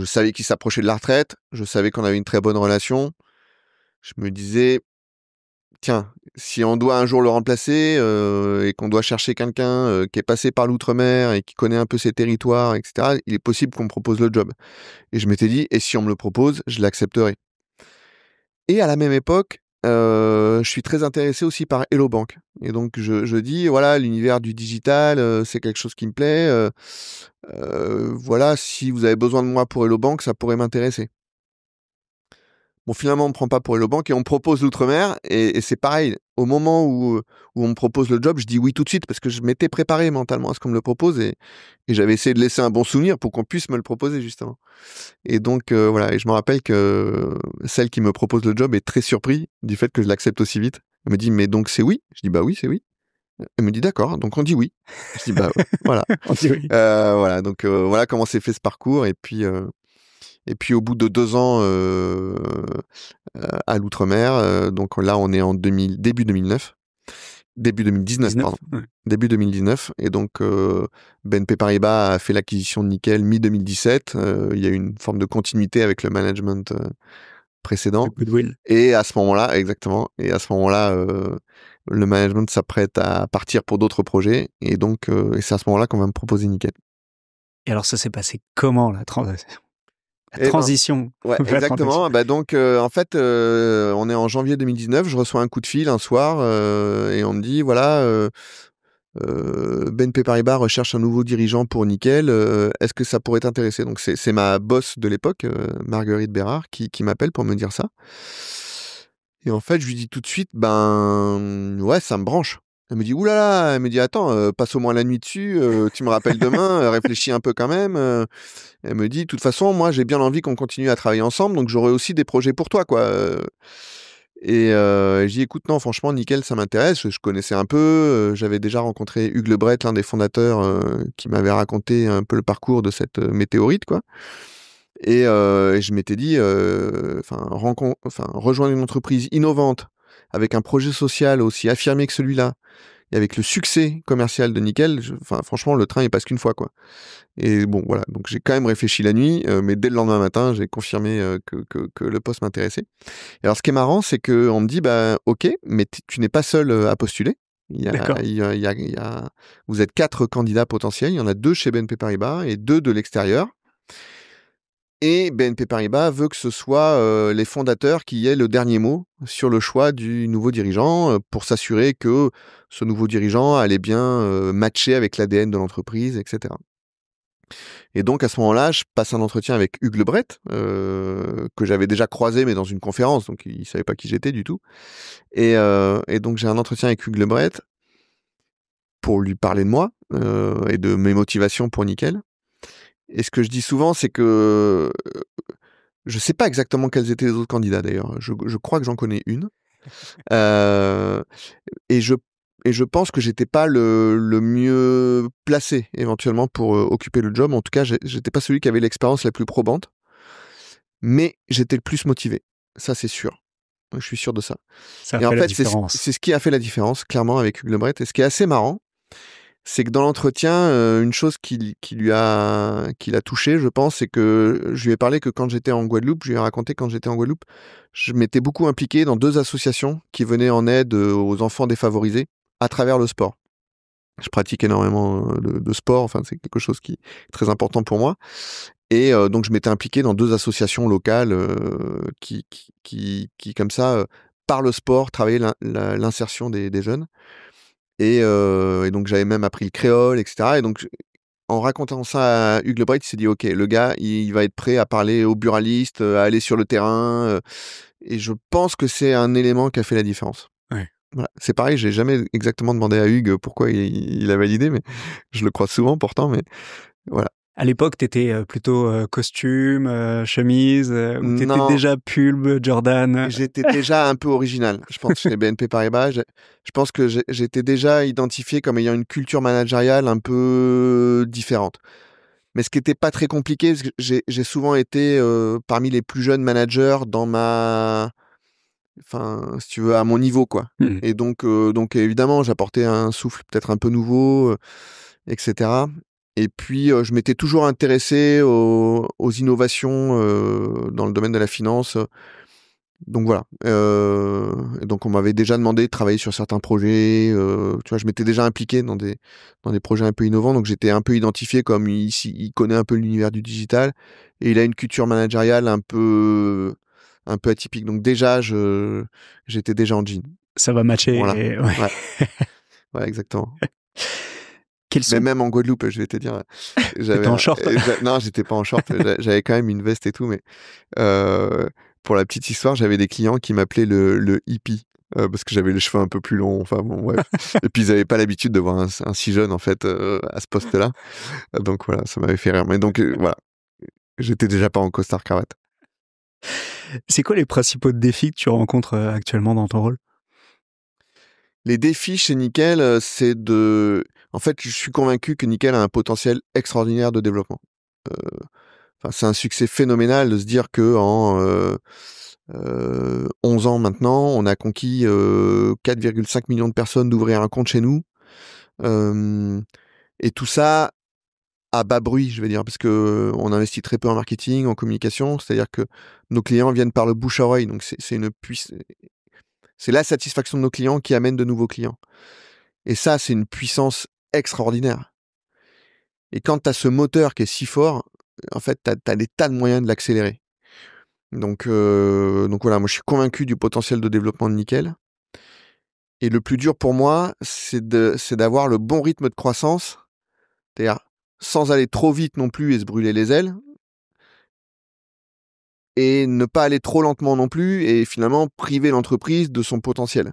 savais qu'il s'approchait de la retraite. Je savais qu'on avait une très bonne relation. Je me disais, tiens, si on doit un jour le remplacer et qu'on doit chercher quelqu'un qui est passé par l'outre-mer et qui connaît un peu ses territoires, etc., il est possible qu'on me propose le job. Et je m'étais dit, et si on me le propose, je l'accepterai. Et à la même époque, je suis très intéressé aussi par Hello Bank. Et donc, je dis, voilà, l'univers du digital, c'est quelque chose qui me plaît. Voilà, si vous avez besoin de moi pour Hello Bank, ça pourrait m'intéresser. Bon, finalement, on me prend pas pour Hello Bank et on me propose l'outre-mer. Et c'est pareil. Au moment où on me propose le job, je dis oui tout de suite parce que je m'étais préparé mentalement à ce qu'on me le propose et j'avais essayé de laisser un bon souvenir pour qu'on puisse me le proposer, justement. Et donc, voilà. Et je me rappelle que celle qui me propose le job est très surprise du fait que je l'accepte aussi vite. Elle me dit, mais donc c'est oui? Je dis, bah oui, c'est oui. Elle me dit, d'accord, donc on dit oui. Je dis, bah voilà. On dit oui. Voilà, donc voilà comment s'est fait ce parcours. Et puis au bout de 2 ans à l'outre-mer, donc là on est en début 2009. Début 2019, 19, pardon. ouais. Début 2019. Et donc, BNP Paribas a fait l'acquisition de Nickel mi-2017. Il y a eu une forme de continuité avec le management précédent. Le goodwill. Et à ce moment-là, exactement. Et à ce moment-là, le management s'apprête à partir pour d'autres projets. Et donc, et c'est à ce moment-là qu'on va me proposer Nickel. Et alors, ça s'est passé comment, la transition? Eh ben, ouais, vers la exactement. transition. Bah donc, en fait, on est en janvier 2019. Je reçois un coup de fil un soir et on me dit, voilà, BNP Paribas recherche un nouveau dirigeant pour Nickel. Est-ce que ça pourrait t'intéresser? Donc, c'est ma boss de l'époque, Marguerite Bérard, qui m'appelle pour me dire ça. Et en fait, je lui dis tout de suite, ben ouais, ça me branche. Elle me dit, oulala, elle me dit, attends, passe au moins la nuit dessus, tu me rappelles demain, réfléchis un peu quand même. Elle me dit, de toute façon, moi, j'ai bien envie qu'on continue à travailler ensemble, donc j'aurai aussi des projets pour toi, quoi. Et je dis, écoute, non, franchement, Nickel, ça m'intéresse. Je connaissais un peu, j'avais déjà rencontré Hugues Lebret, l'un des fondateurs, qui m'avait raconté un peu le parcours de cette météorite, quoi. Et je m'étais dit, rejoindre une entreprise innovante avec un projet social aussi affirmé que celui-là, et avec le succès commercial de Nickel, franchement, le train, il passe qu'une fois, quoi. Et bon, voilà. Donc, j'ai quand même réfléchi la nuit, mais dès le lendemain matin, j'ai confirmé que le poste m'intéressait. Et alors, ce qui est marrant, c'est qu'on me dit, bah, ok, mais tu n'es pas seul à postuler. D'accord. Vous êtes 4 candidats potentiels. Il y en a 2 chez BNP Paribas et 2 de l'extérieur. Et BNP Paribas veut que ce soit les fondateurs qui aient le dernier mot sur le choix du nouveau dirigeant pour s'assurer que ce nouveau dirigeant allait bien matcher avec l'ADN de l'entreprise, etc. Et donc à ce moment-là, je passe un entretien avec Hugues Lebret, que j'avais déjà croisé mais dans une conférence, donc il savait pas qui j'étais du tout. Et donc j'ai un entretien avec Hugues Lebret pour lui parler de moi et de mes motivations pour Nickel. Et ce que je dis souvent, c'est que je sais pas exactement quels étaient les autres candidats d'ailleurs. Je crois que j'en connais une. Et je pense que j'étais pas le mieux placé éventuellement pour occuper le job. En tout cas, j'étais pas celui qui avait l'expérience la plus probante. Mais j'étais le plus motivé. Ça, c'est sûr. Je suis sûr de ça. Ça a Et en fait la fait, différence. c'est ce qui a fait la différence, clairement, avec Hugues Lebret. Et ce qui est assez marrant, c'est que dans l'entretien, une chose qui l'a touché, je pense, c'est que je lui ai parlé que quand j'étais en Guadeloupe, je lui ai raconté quand j'étais en Guadeloupe, je m'étais beaucoup impliqué dans 2 associations qui venaient en aide aux enfants défavorisés à travers le sport. Je pratique énormément de sport, enfin c'est quelque chose qui est très important pour moi. Et donc je m'étais impliqué dans 2 associations locales qui comme ça, par le sport, travaillaient l'insertion des jeunes. Et donc j'avais même appris le créole, etc. Et donc en racontant ça à Hugues Lebret, il s'est dit, ok, le gars, il va être prêt à parler aux buralistes, à aller sur le terrain. Et je pense que c'est un élément qui a fait la différence. Ouais. Voilà. C'est pareil, j'ai jamais exactement demandé à Hugues pourquoi il a validé, mais je le crois souvent pourtant, mais voilà. À l'époque, t'étais plutôt costume, chemise, ou t'étais Non, déjà pull, Jordan? j'étais déjà un peu original, je pense, chez BNP Paribas. Je pense que j'étais déjà identifié comme ayant une culture managériale un peu différente. Mais ce qui n'était pas très compliqué, parce que j'ai souvent été parmi les plus jeunes managers dans enfin, si tu veux, à mon niveau, quoi. Mmh. Et donc évidemment, j'apportais un souffle peut-être un peu nouveau, etc. Et puis, je m'étais toujours intéressé aux innovations dans le domaine de la finance. Donc voilà. Et donc on m'avait déjà demandé de travailler sur certains projets. Tu vois, je m'étais déjà impliqué dans des projets un peu innovants. Donc j'étais un peu identifié comme il connaît un peu l'univers du digital et il a une culture managériale un peu un peu atypique. Donc déjà, j'étais déjà en jean. Ça va matcher. Voilà. Ouais. Ouais, exactement. Quels Mais sont... même en Guadeloupe, je vais te dire, T'étais en short. non, j'étais pas en short. J'avais quand même une veste et tout, mais pour la petite histoire, j'avais des clients qui m'appelaient le hippie. Parce que j'avais les cheveux un peu plus longs, enfin bon, bref. Et puis ils n'avaient pas l'habitude de voir un si jeune en fait à ce poste-là. Donc voilà, ça m'avait fait rire. Mais donc voilà, j'étais déjà pas en costard cravate. C'est quoi les principaux défis que tu rencontres actuellement dans ton rôle? Les défis chez Nickel, c'est de... En fait, je suis convaincu que Nickel a un potentiel extraordinaire de développement. Enfin, c'est un succès phénoménal de se dire que en 11 ans maintenant, on a conquis 4,5 millions de personnes d'ouvrir un compte chez nous. Et tout ça à bas bruit, je vais dire, parce que on investit très peu en marketing, en communication, c'est-à-dire que nos clients viennent par le bouche à oreille, donc c'est la satisfaction de nos clients qui amène de nouveaux clients. Et ça, c'est une puissance extraordinaire. Et quand tu as ce moteur qui est si fort, en fait, tu as des tas de moyens de l'accélérer. Donc voilà, moi je suis convaincu du potentiel de développement de Nickel. Et le plus dur pour moi, c'est d'avoir le bon rythme de croissance, c'est-à-dire sans aller trop vite non plus et se brûler les ailes, et ne pas aller trop lentement non plus et finalement priver l'entreprise de son potentiel.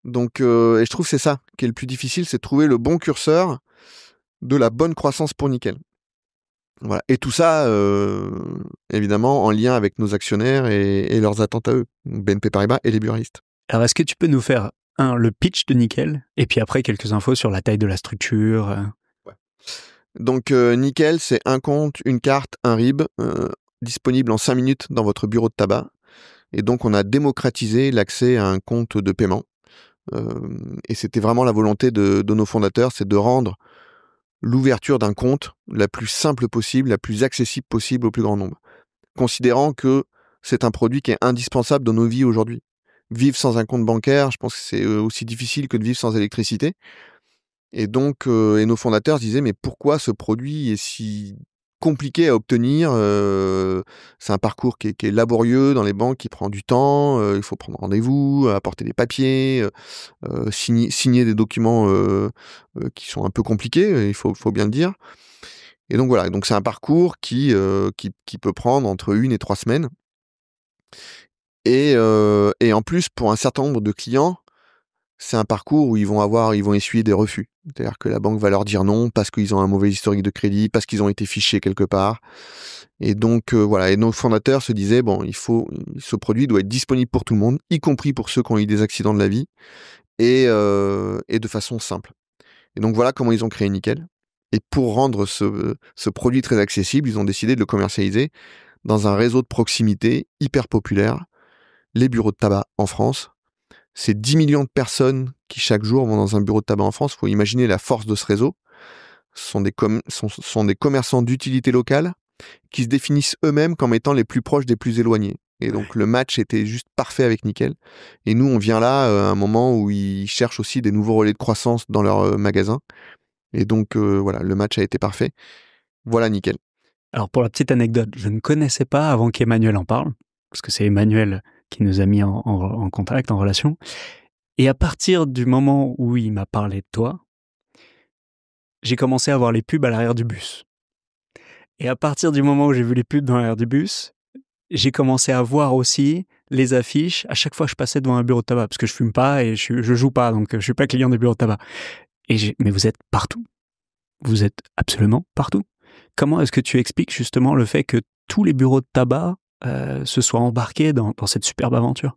Donc, et je trouve que c'est ça qui est le plus difficile, c'est de trouver le bon curseur de la bonne croissance pour Nickel. Voilà. Et tout ça, évidemment, en lien avec nos actionnaires et leurs attentes à eux, BNP Paribas et les buralistes. Alors, est-ce que tu peux nous faire le pitch de Nickel et puis après quelques infos sur la taille de la structure Ouais. Donc, Nickel, c'est un compte, une carte, un RIB, disponible en 5 minutes dans votre bureau de tabac. Et donc, on a démocratisé l'accès à un compte de paiement. Et c'était vraiment la volonté de nos fondateurs, c'est de rendre l'ouverture d'un compte la plus simple possible, la plus accessible possible au plus grand nombre. Considérant que c'est un produit qui est indispensable dans nos vies aujourd'hui. Vivre sans un compte bancaire, je pense que c'est aussi difficile que de vivre sans électricité. Et donc, et nos fondateurs se disaient, mais pourquoi ce produit est si compliqué à obtenir? C'est un parcours qui est laborieux dans les banques, qui prend du temps, il faut prendre rendez-vous, apporter des papiers, signer des documents qui sont un peu compliqués, il faut bien le dire. Et donc voilà, donc c'est un parcours qui peut prendre entre 1 et 3 semaines. Et en plus, pour un certain nombre de clients, c'est un parcours où ils vont essuyer des refus. C'est-à-dire que la banque va leur dire non parce qu'ils ont un mauvais historique de crédit, parce qu'ils ont été fichés quelque part. Et donc voilà, et nos fondateurs se disaient bon, ce produit doit être disponible pour tout le monde, y compris pour ceux qui ont eu des accidents de la vie, et de façon simple. Et donc voilà comment ils ont créé Nickel. Et pour rendre ce produit très accessible, ils ont décidé de le commercialiser dans un réseau de proximité hyper populaire, les bureaux de tabac en France. C'est 10 millions de personnes qui chaque jour vont dans un bureau de tabac en France. Il faut imaginer la force de ce réseau. Ce sont des commerçants d'utilité locale qui se définissent eux-mêmes comme étant les plus proches des plus éloignés. Et donc le match était juste parfait avec Nickel. Et nous, on vient là à un moment où ils cherchent aussi des nouveaux relais de croissance dans leur magasin. Et donc voilà, le match a été parfait. Voilà Nickel. Alors pour la petite anecdote, je ne connaissais pas avant qu'Emmanuel en parle, parce que c'est Emmanuel qui nous a mis en contact, en relation. Et à partir du moment où il m'a parlé de toi, j'ai commencé à voir les pubs à l'arrière du bus. Et à partir du moment où j'ai vu les pubs dans l'arrière du bus, j'ai commencé à voir aussi les affiches à chaque fois que je passais devant un bureau de tabac, parce que je fume pas et je joue pas, donc je suis pas client des bureaux de tabac. Mais vous êtes partout. Vous êtes absolument partout. Comment est-ce que tu expliques justement le fait que tous les bureaux de tabac se soient embarqués dans cette superbe aventure?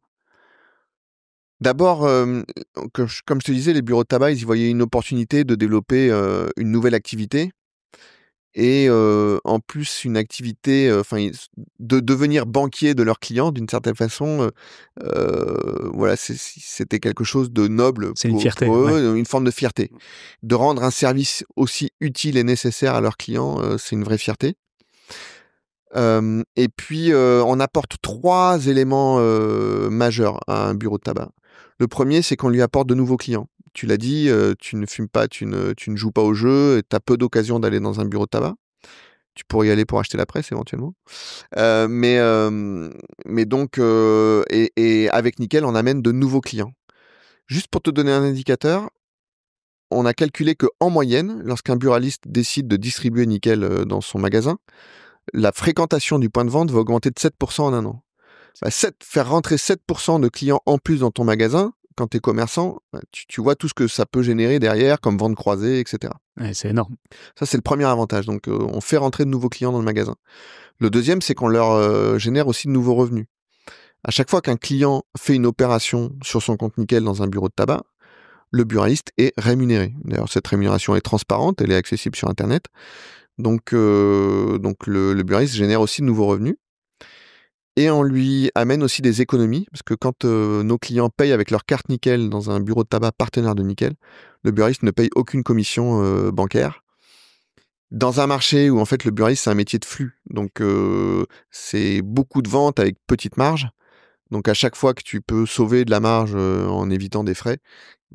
D'abord, comme je te disais, les bureaux de tabac, ils y voyaient une opportunité de développer une nouvelle activité. Et en plus, une activité, de devenir banquier de leurs clients d'une certaine façon, voilà, c'était quelque chose de noble C'est une fierté, pour eux, ouais. une forme de fierté. De rendre un service aussi utile et nécessaire à leurs clients, c'est une vraie fierté. Et puis, on apporte 3 éléments majeurs à un bureau de tabac. Le premier, c'est qu'on lui apporte de nouveaux clients. Tu l'as dit, tu ne fumes pas, tu ne joues pas au jeu, tu as peu d'occasions d'aller dans un bureau de tabac. Tu pourrais y aller pour acheter la presse éventuellement. Mais donc, et avec Nickel, on amène de nouveaux clients. Juste pour te donner un indicateur, on a calculé qu'en moyenne, lorsqu'un buraliste décide de distribuer Nickel dans son magasin, la fréquentation du point de vente va augmenter de 7% en un an. Faire rentrer 7% de clients en plus dans ton magasin, quand tu es commerçant, tu vois tout ce que ça peut générer derrière, comme vente croisée, etc. Ouais, c'est énorme. Ça, c'est le premier avantage. Donc, on fait rentrer de nouveaux clients dans le magasin. Le deuxième, c'est qu'on leur génère aussi de nouveaux revenus. À chaque fois qu'un client fait une opération sur son compte Nickel dans un bureau de tabac, le buraliste est rémunéré. D'ailleurs, cette rémunération est transparente, elle est accessible sur Internet. Donc le buraliste génère aussi de nouveaux revenus. Et on lui amène aussi des économies, parce que quand nos clients payent avec leur carte Nickel dans un bureau de tabac partenaire de Nickel, le buraliste ne paye aucune commission bancaire. Dans un marché où en fait le buraliste c'est un métier de flux, donc c'est beaucoup de ventes avec petite marge. Donc à chaque fois que tu peux sauver de la marge en évitant des frais,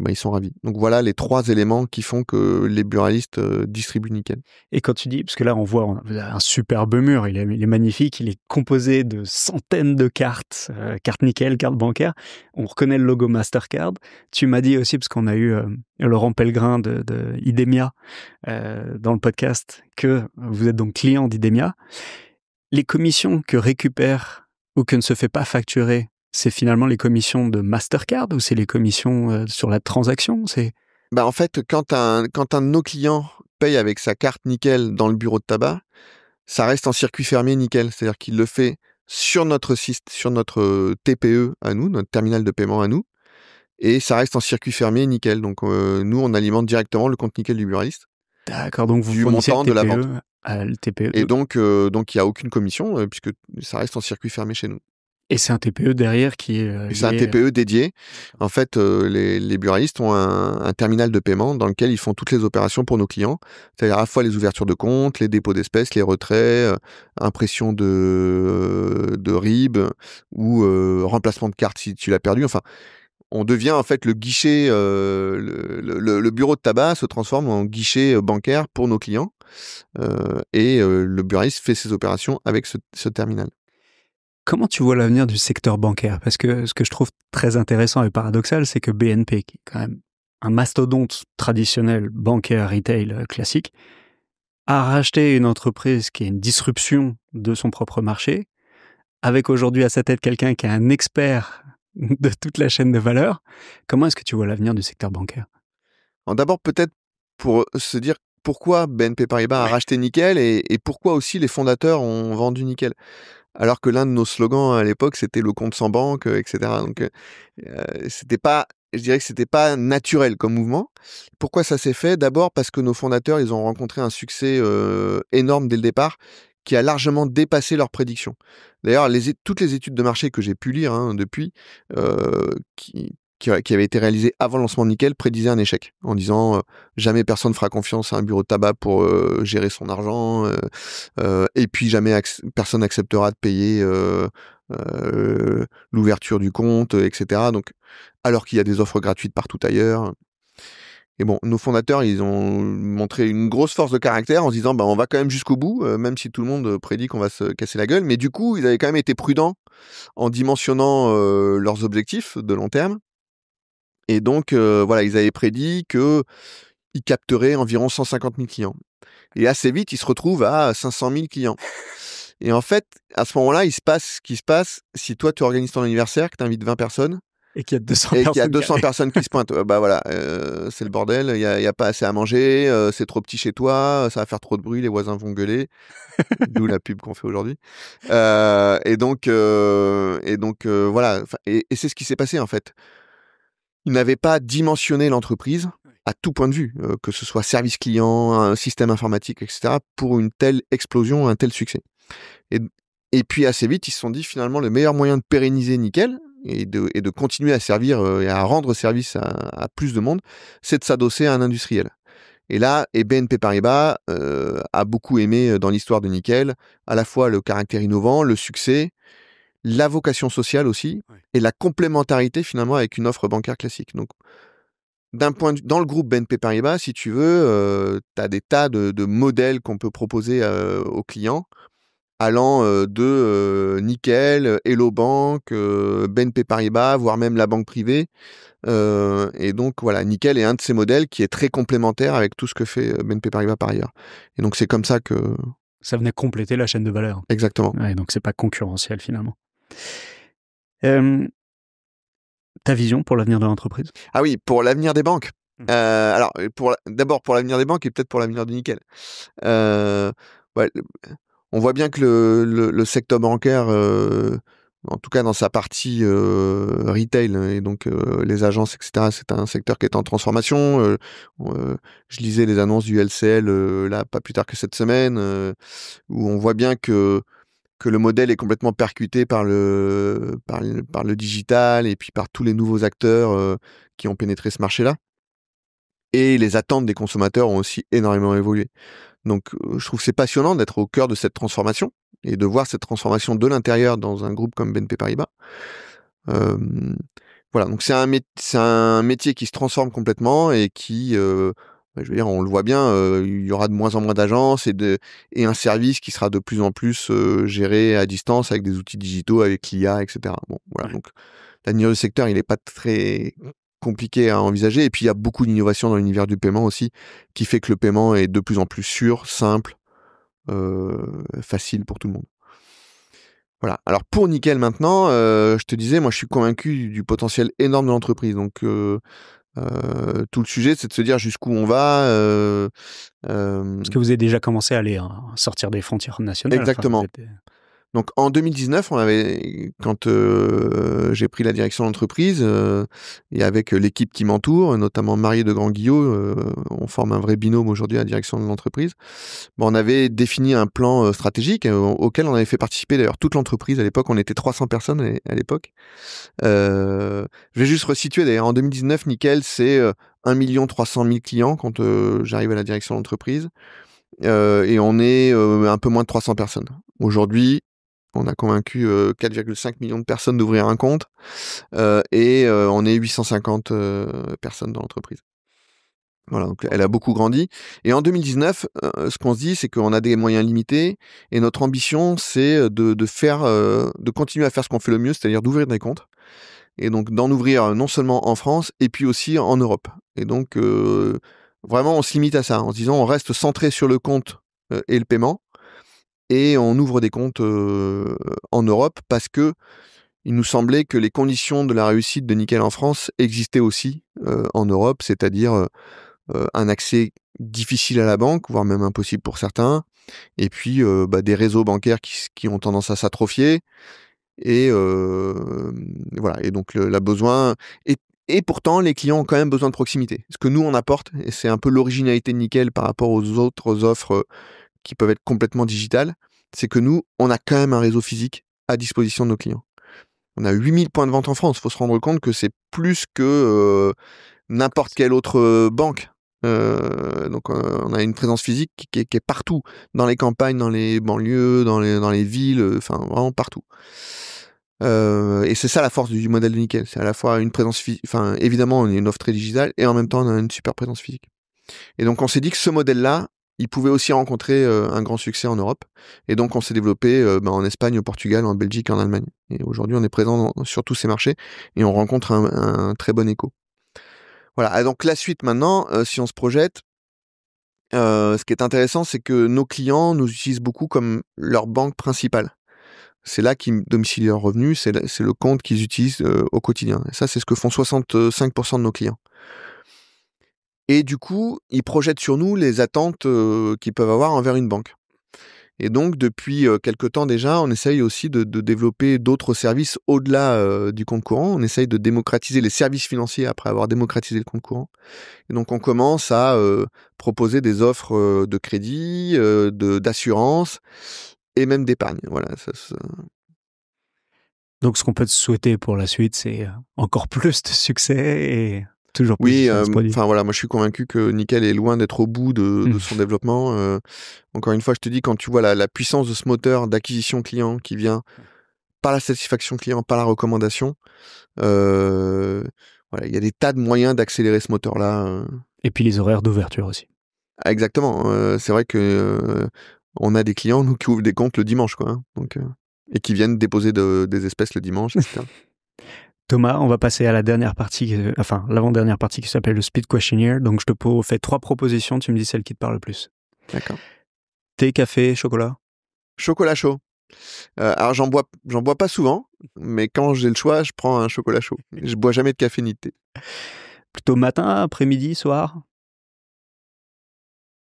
ils sont ravis. Donc voilà les 3 éléments qui font que les buralistes distribuent Nickel. Et quand tu dis, parce que là on voit un superbe mur, il est magnifique, il est composé de centaines de cartes, cartes Nickel, cartes bancaires, on reconnaît le logo Mastercard. Tu m'as dit aussi, parce qu'on a eu Laurent Pellegrin de Idemia dans le podcast, que vous êtes donc client d'Idemia. Les commissions que récupère ou que ne se fait pas facturer, c'est finalement les commissions de Mastercard ou c'est les commissions sur la transaction? En fait, quand un de nos clients paye avec sa carte Nickel dans le bureau de tabac, ça reste en circuit fermé Nickel. C'est-à-dire qu'il le fait sur notre TPE à nous, notre terminal de paiement à nous, et ça reste en circuit fermé Nickel. Donc nous, on alimente directement le compte Nickel du buraliste. D'accord, donc vous du fournissez montant le TPE de la vente. À le TPE. Et donc il n'y a aucune commission puisque ça reste en circuit fermé chez nous. Et c'est un TPE derrière qui est... C'est un TPE dédié. En fait, les buralistes ont un terminal de paiement dans lequel ils font toutes les opérations pour nos clients. C'est-à-dire à la fois les ouvertures de compte, les dépôts d'espèces, les retraits, impression de RIB ou remplacement de carte si tu l'as perdu. Enfin, on devient en fait le guichet, le bureau de tabac se transforme en guichet bancaire pour nos clients. Et le buraliste fait ses opérations avec ce terminal. Comment tu vois l'avenir du secteur bancaire? Parce que ce que je trouve très intéressant et paradoxal, c'est que BNP, qui est quand même un mastodonte traditionnel bancaire retail classique, a racheté une entreprise qui est une disruption de son propre marché, avec aujourd'hui à sa tête quelqu'un qui est un expert de toute la chaîne de valeur. Comment est-ce que tu vois l'avenir du secteur bancaire? Alors d'abord, peut-être pour se dire pourquoi BNP Paribas a racheté Nickel et pourquoi aussi les fondateurs ont vendu Nickel. Alors que l'un de nos slogans à l'époque, c'était le compte sans banque, etc. Donc, je dirais que c'était pas naturel comme mouvement. Pourquoi ça s'est fait? D'abord parce que nos fondateurs, ils ont rencontré un succès énorme dès le départ, qui a largement dépassé leurs prédictions. D'ailleurs, toutes les études de marché que j'ai pu lire depuis, qui avaient été réalisées avant le lancement de Nickel, prédisaient un échec, en disant jamais personne fera confiance à un bureau de tabac pour gérer son argent, et puis jamais personne acceptera de payer l'ouverture du compte, etc. Donc, alors qu'il y a des offres gratuites partout ailleurs. Et bon, nos fondateurs, ils ont montré une grosse force de caractère en se disant on va quand même jusqu'au bout, même si tout le monde prédit qu'on va se casser la gueule. Mais du coup, ils avaient quand même été prudents en dimensionnant leurs objectifs de long terme. Et donc, ils avaient prédit qu'ils capteraient environ 150 000 clients. Et assez vite, ils se retrouvent à 500 000 clients. Et en fait, à ce moment-là, il se passe ce qui se passe si toi, tu organises ton anniversaire, que tu invites 20 personnes, et qu'il y a 200 et qu'il y a 200 personnes qui se pointent. C'est le bordel, il y a pas assez à manger, c'est trop petit chez toi, ça va faire trop de bruit, les voisins vont gueuler. D'où la pub qu'on fait aujourd'hui. Et donc, c'est ce qui s'est passé en fait. Ils n'avaient pas dimensionné l'entreprise à tout point de vue, que ce soit service client, un système informatique, etc., pour une telle explosion, un tel succès. Et puis assez vite, ils se sont dit finalement le meilleur moyen de pérenniser Nickel et de continuer à servir et à rendre service à plus de monde, c'est de s'adosser à un industriel. Et là, BNP Paribas a beaucoup aimé dans l'histoire de Nickel à la fois le caractère innovant, le succès, la vocation sociale aussi, et la complémentarité finalement avec une offre bancaire classique. Donc, dans le groupe BNP Paribas, si tu veux, tu as des tas de modèles qu'on peut proposer aux clients, allant de Nickel, Hello Bank, BNP Paribas, voire même la banque privée. Et donc voilà, Nickel est un de ces modèles qui est très complémentaire avec tout ce que fait BNP Paribas par ailleurs. Et donc c'est comme ça que... Ça venait compléter la chaîne de valeur. Exactement. Ouais, donc c'est pas concurrentiel finalement. Ta vision pour l'avenir de l'entreprise? Ah oui, pour l'avenir des banques. Alors, d'abord pour l'avenir des banques et peut-être pour l'avenir de Nickel. Ouais, on voit bien que le secteur bancaire, en tout cas dans sa partie retail, et donc les agences, etc., c'est un secteur qui est en transformation. Je lisais les annonces du LCL là, pas plus tard que cette semaine, où on voit bien que le modèle est complètement percuté par le digital et puis par tous les nouveaux acteurs qui ont pénétré ce marché-là. Et les attentes des consommateurs ont aussi énormément évolué. Donc, je trouve que c'est passionnant d'être au cœur de cette transformation et de voir cette transformation de l'intérieur dans un groupe comme BNP Paribas. Voilà, donc c'est un métier qui se transforme complètement et qui, je veux dire, on le voit bien, il y aura de moins en moins d'agences et un service qui sera de plus en plus géré à distance avec des outils digitaux, avec l'IA, etc. Bon, voilà, donc l'avenir du secteur, il n'est pas très compliqué à envisager. Et puis, il y a beaucoup d'innovation dans l'univers du paiement aussi, qui fait que le paiement est de plus en plus sûr, simple, facile pour tout le monde. Voilà. Alors, pour Nickel maintenant, je te disais, moi, je suis convaincu du potentiel énorme de l'entreprise. Donc, tout le sujet, c'est de se dire jusqu'où on va. Parce que vous avez déjà commencé à aller sortir des frontières nationales. Exactement. Donc en 2019, quand j'ai pris la direction de l'entreprise, et avec l'équipe qui m'entoure, notamment Marie de Grand-Guillot, on forme un vrai binôme aujourd'hui à la direction de l'entreprise. Bon, on avait défini un plan stratégique auquel on avait fait participer d'ailleurs toute l'entreprise. À l'époque, on était 300 personnes à l'époque. Je vais juste resituer d'ailleurs. En 2019, Nickel, c'est 1 300 000 clients quand j'arrive à la direction de l'entreprise. Et on est un peu moins de 300 personnes. Aujourd'hui, on a convaincu 4,5 millions de personnes d'ouvrir un compte et on est 850 personnes dans l'entreprise. Voilà, donc elle a beaucoup grandi. Et en 2019, ce qu'on se dit, c'est qu'on a des moyens limités et notre ambition, c'est de continuer à faire ce qu'on fait le mieux, c'est-à-dire d'ouvrir des comptes. Et donc d'en ouvrir non seulement en France, et puis aussi en Europe. Et donc vraiment, on se limite à ça, en se disant on reste centré sur le compte et le paiement, et on ouvre des comptes en Europe parce que il nous semblait que les conditions de la réussite de Nickel en France existaient aussi en Europe, c'est-à-dire un accès difficile à la banque, voire même impossible pour certains, et puis des réseaux bancaires qui ont tendance à s'atrophier, et voilà. Et donc la besoin... Et pourtant, les clients ont quand même besoin de proximité. Ce que nous, on apporte, et c'est un peu l'originalité de Nickel par rapport aux autres offres qui peuvent être complètement digitales, c'est que nous, on a quand même un réseau physique à disposition de nos clients. On a 8000 points de vente en France. Il faut se rendre compte que c'est plus que n'importe quelle autre banque. Donc on a une présence physique qui est partout, dans les campagnes, dans les banlieues, dans les villes, enfin vraiment partout. Et c'est ça la force du modèle de Nickel. C'est à la fois une présence physique, enfin évidemment on est une offre très digitale, et en même temps on a une super présence physique. Et donc on s'est dit que ce modèle-là, il pouvait aussi rencontrer un grand succès en Europe. Et donc on s'est développé en Espagne, au Portugal, en Belgique et en Allemagne. Et aujourd'hui on est présent sur tous ces marchés et on rencontre un très bon écho. Voilà, et donc la suite maintenant, si on se projette, ce qui est intéressant, c'est que nos clients nous utilisent beaucoup comme leur banque principale. C'est là qu'ils domicilient leurs revenus, c'est le compte qu'ils utilisent au quotidien. Et ça, c'est ce que font 65% de nos clients. Et du coup, ils projettent sur nous les attentes qu'ils peuvent avoir envers une banque. Et donc, depuis quelque temps déjà, on essaye aussi de développer d'autres services au-delà du compte courant. On essaye de démocratiser les services financiers après avoir démocratisé le compte courant. Et donc, on commence à proposer des offres de crédit, d'assurance et même d'épargne. Voilà. Donc, ce qu'on peut te souhaiter pour la suite, c'est encore plus de succès et toujours plus de produits. Enfin voilà, moi je suis convaincu que Nickel est loin d'être au bout de son développement. Encore une fois, je te dis, quand tu vois la puissance de ce moteur d'acquisition client qui vient par la satisfaction client, par la recommandation, Voilà, il y a des tas de moyens d'accélérer ce moteur-là. Et puis les horaires d'ouverture aussi. Ah, exactement. C'est vrai que on a des clients nous qui ouvrent des comptes le dimanche, quoi. Hein, donc, et qui viennent déposer des espèces le dimanche, etc. Thomas, on va passer à la dernière partie, l'avant-dernière partie qui s'appelle le Speed Questionnaire. Donc je te fais 3 propositions, tu me dis celle qui te parle le plus. D'accord. Thé, café, chocolat? Chocolat chaud. Alors j'en bois pas souvent, mais quand j'ai le choix, je prends un chocolat chaud. Je bois jamais de café ni de thé. Plutôt matin, après-midi, soir?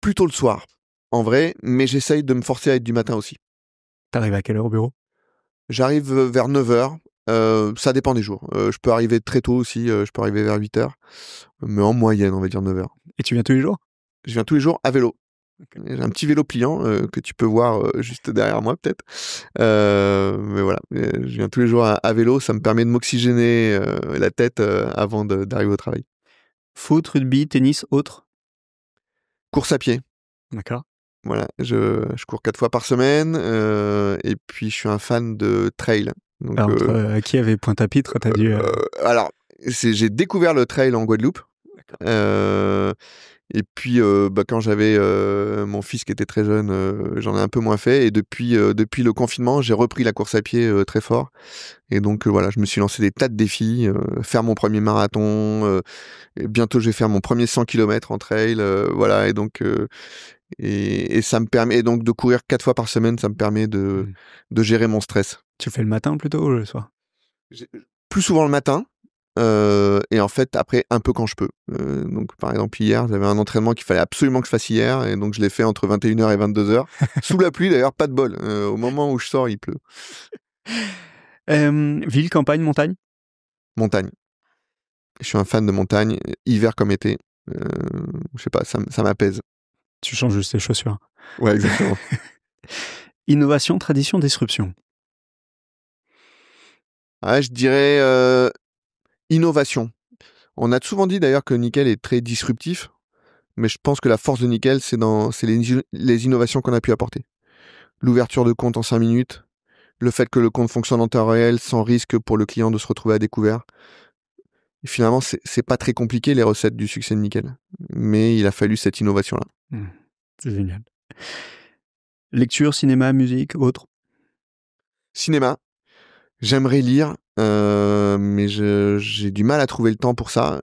Plutôt le soir, en vrai, mais j'essaye de me forcer à être du matin aussi. T'arrives à quelle heure au bureau? J'arrive vers 9h. Ça dépend des jours. Je peux arriver très tôt aussi, je peux arriver vers 8h. Mais en moyenne, on va dire 9h. Et tu viens tous les jours? Je viens tous les jours à vélo. Okay. J'ai un petit vélo pliant que tu peux voir juste derrière moi peut-être. Mais voilà, je viens tous les jours à vélo, ça me permet de m'oxygéner la tête avant d'arriver au travail. Foot, rugby, tennis, autre? Course à pied. D'accord. Voilà, je cours 4 fois par semaine et puis je suis un fan de trail. Donc, entre qui avait Pointe-à-Pitre, t'as dû... Alors, j'ai découvert le trail en Guadeloupe. Et puis, quand j'avais mon fils qui était très jeune, j'en ai un peu moins fait. Et depuis le confinement, j'ai repris la course à pied très fort. Et donc, voilà, je me suis lancé des tas de défis. Faire mon premier marathon. Et bientôt, je vais faire mon premier 100 km en trail. Voilà, et donc... Et ça me permet donc de courir 4 fois par semaine, ça me permet de gérer mon stress. Tu fais le matin plutôt ou le soir? Plus souvent le matin, et en fait après un peu quand je peux. Donc par exemple hier, j'avais un entraînement qu'il fallait absolument que je fasse hier, et donc je l'ai fait entre 21h et 22h, sous la pluie d'ailleurs, pas de bol. Au moment où je sors, il pleut. Ville, campagne, montagne? Montagne. Je suis un fan de montagne, hiver comme été. Je sais pas, ça m'apaise. Tu changes juste tes chaussures. Ouais, exactement. Innovation, tradition, disruption? Je dirais innovation. On a souvent dit d'ailleurs que Nickel est très disruptif, mais je pense que la force de Nickel, c'est les innovations qu'on a pu apporter. L'ouverture de compte en 5 minutes, le fait que le compte fonctionne en temps réel sans risque pour le client de se retrouver à découvert. Et finalement, c'est pas très compliqué les recettes du succès de Nickel, mais il a fallu cette innovation-là. C'est génial. Lecture, cinéma, musique, autre? Cinéma. J'aimerais lire, mais j'ai du mal à trouver le temps pour ça.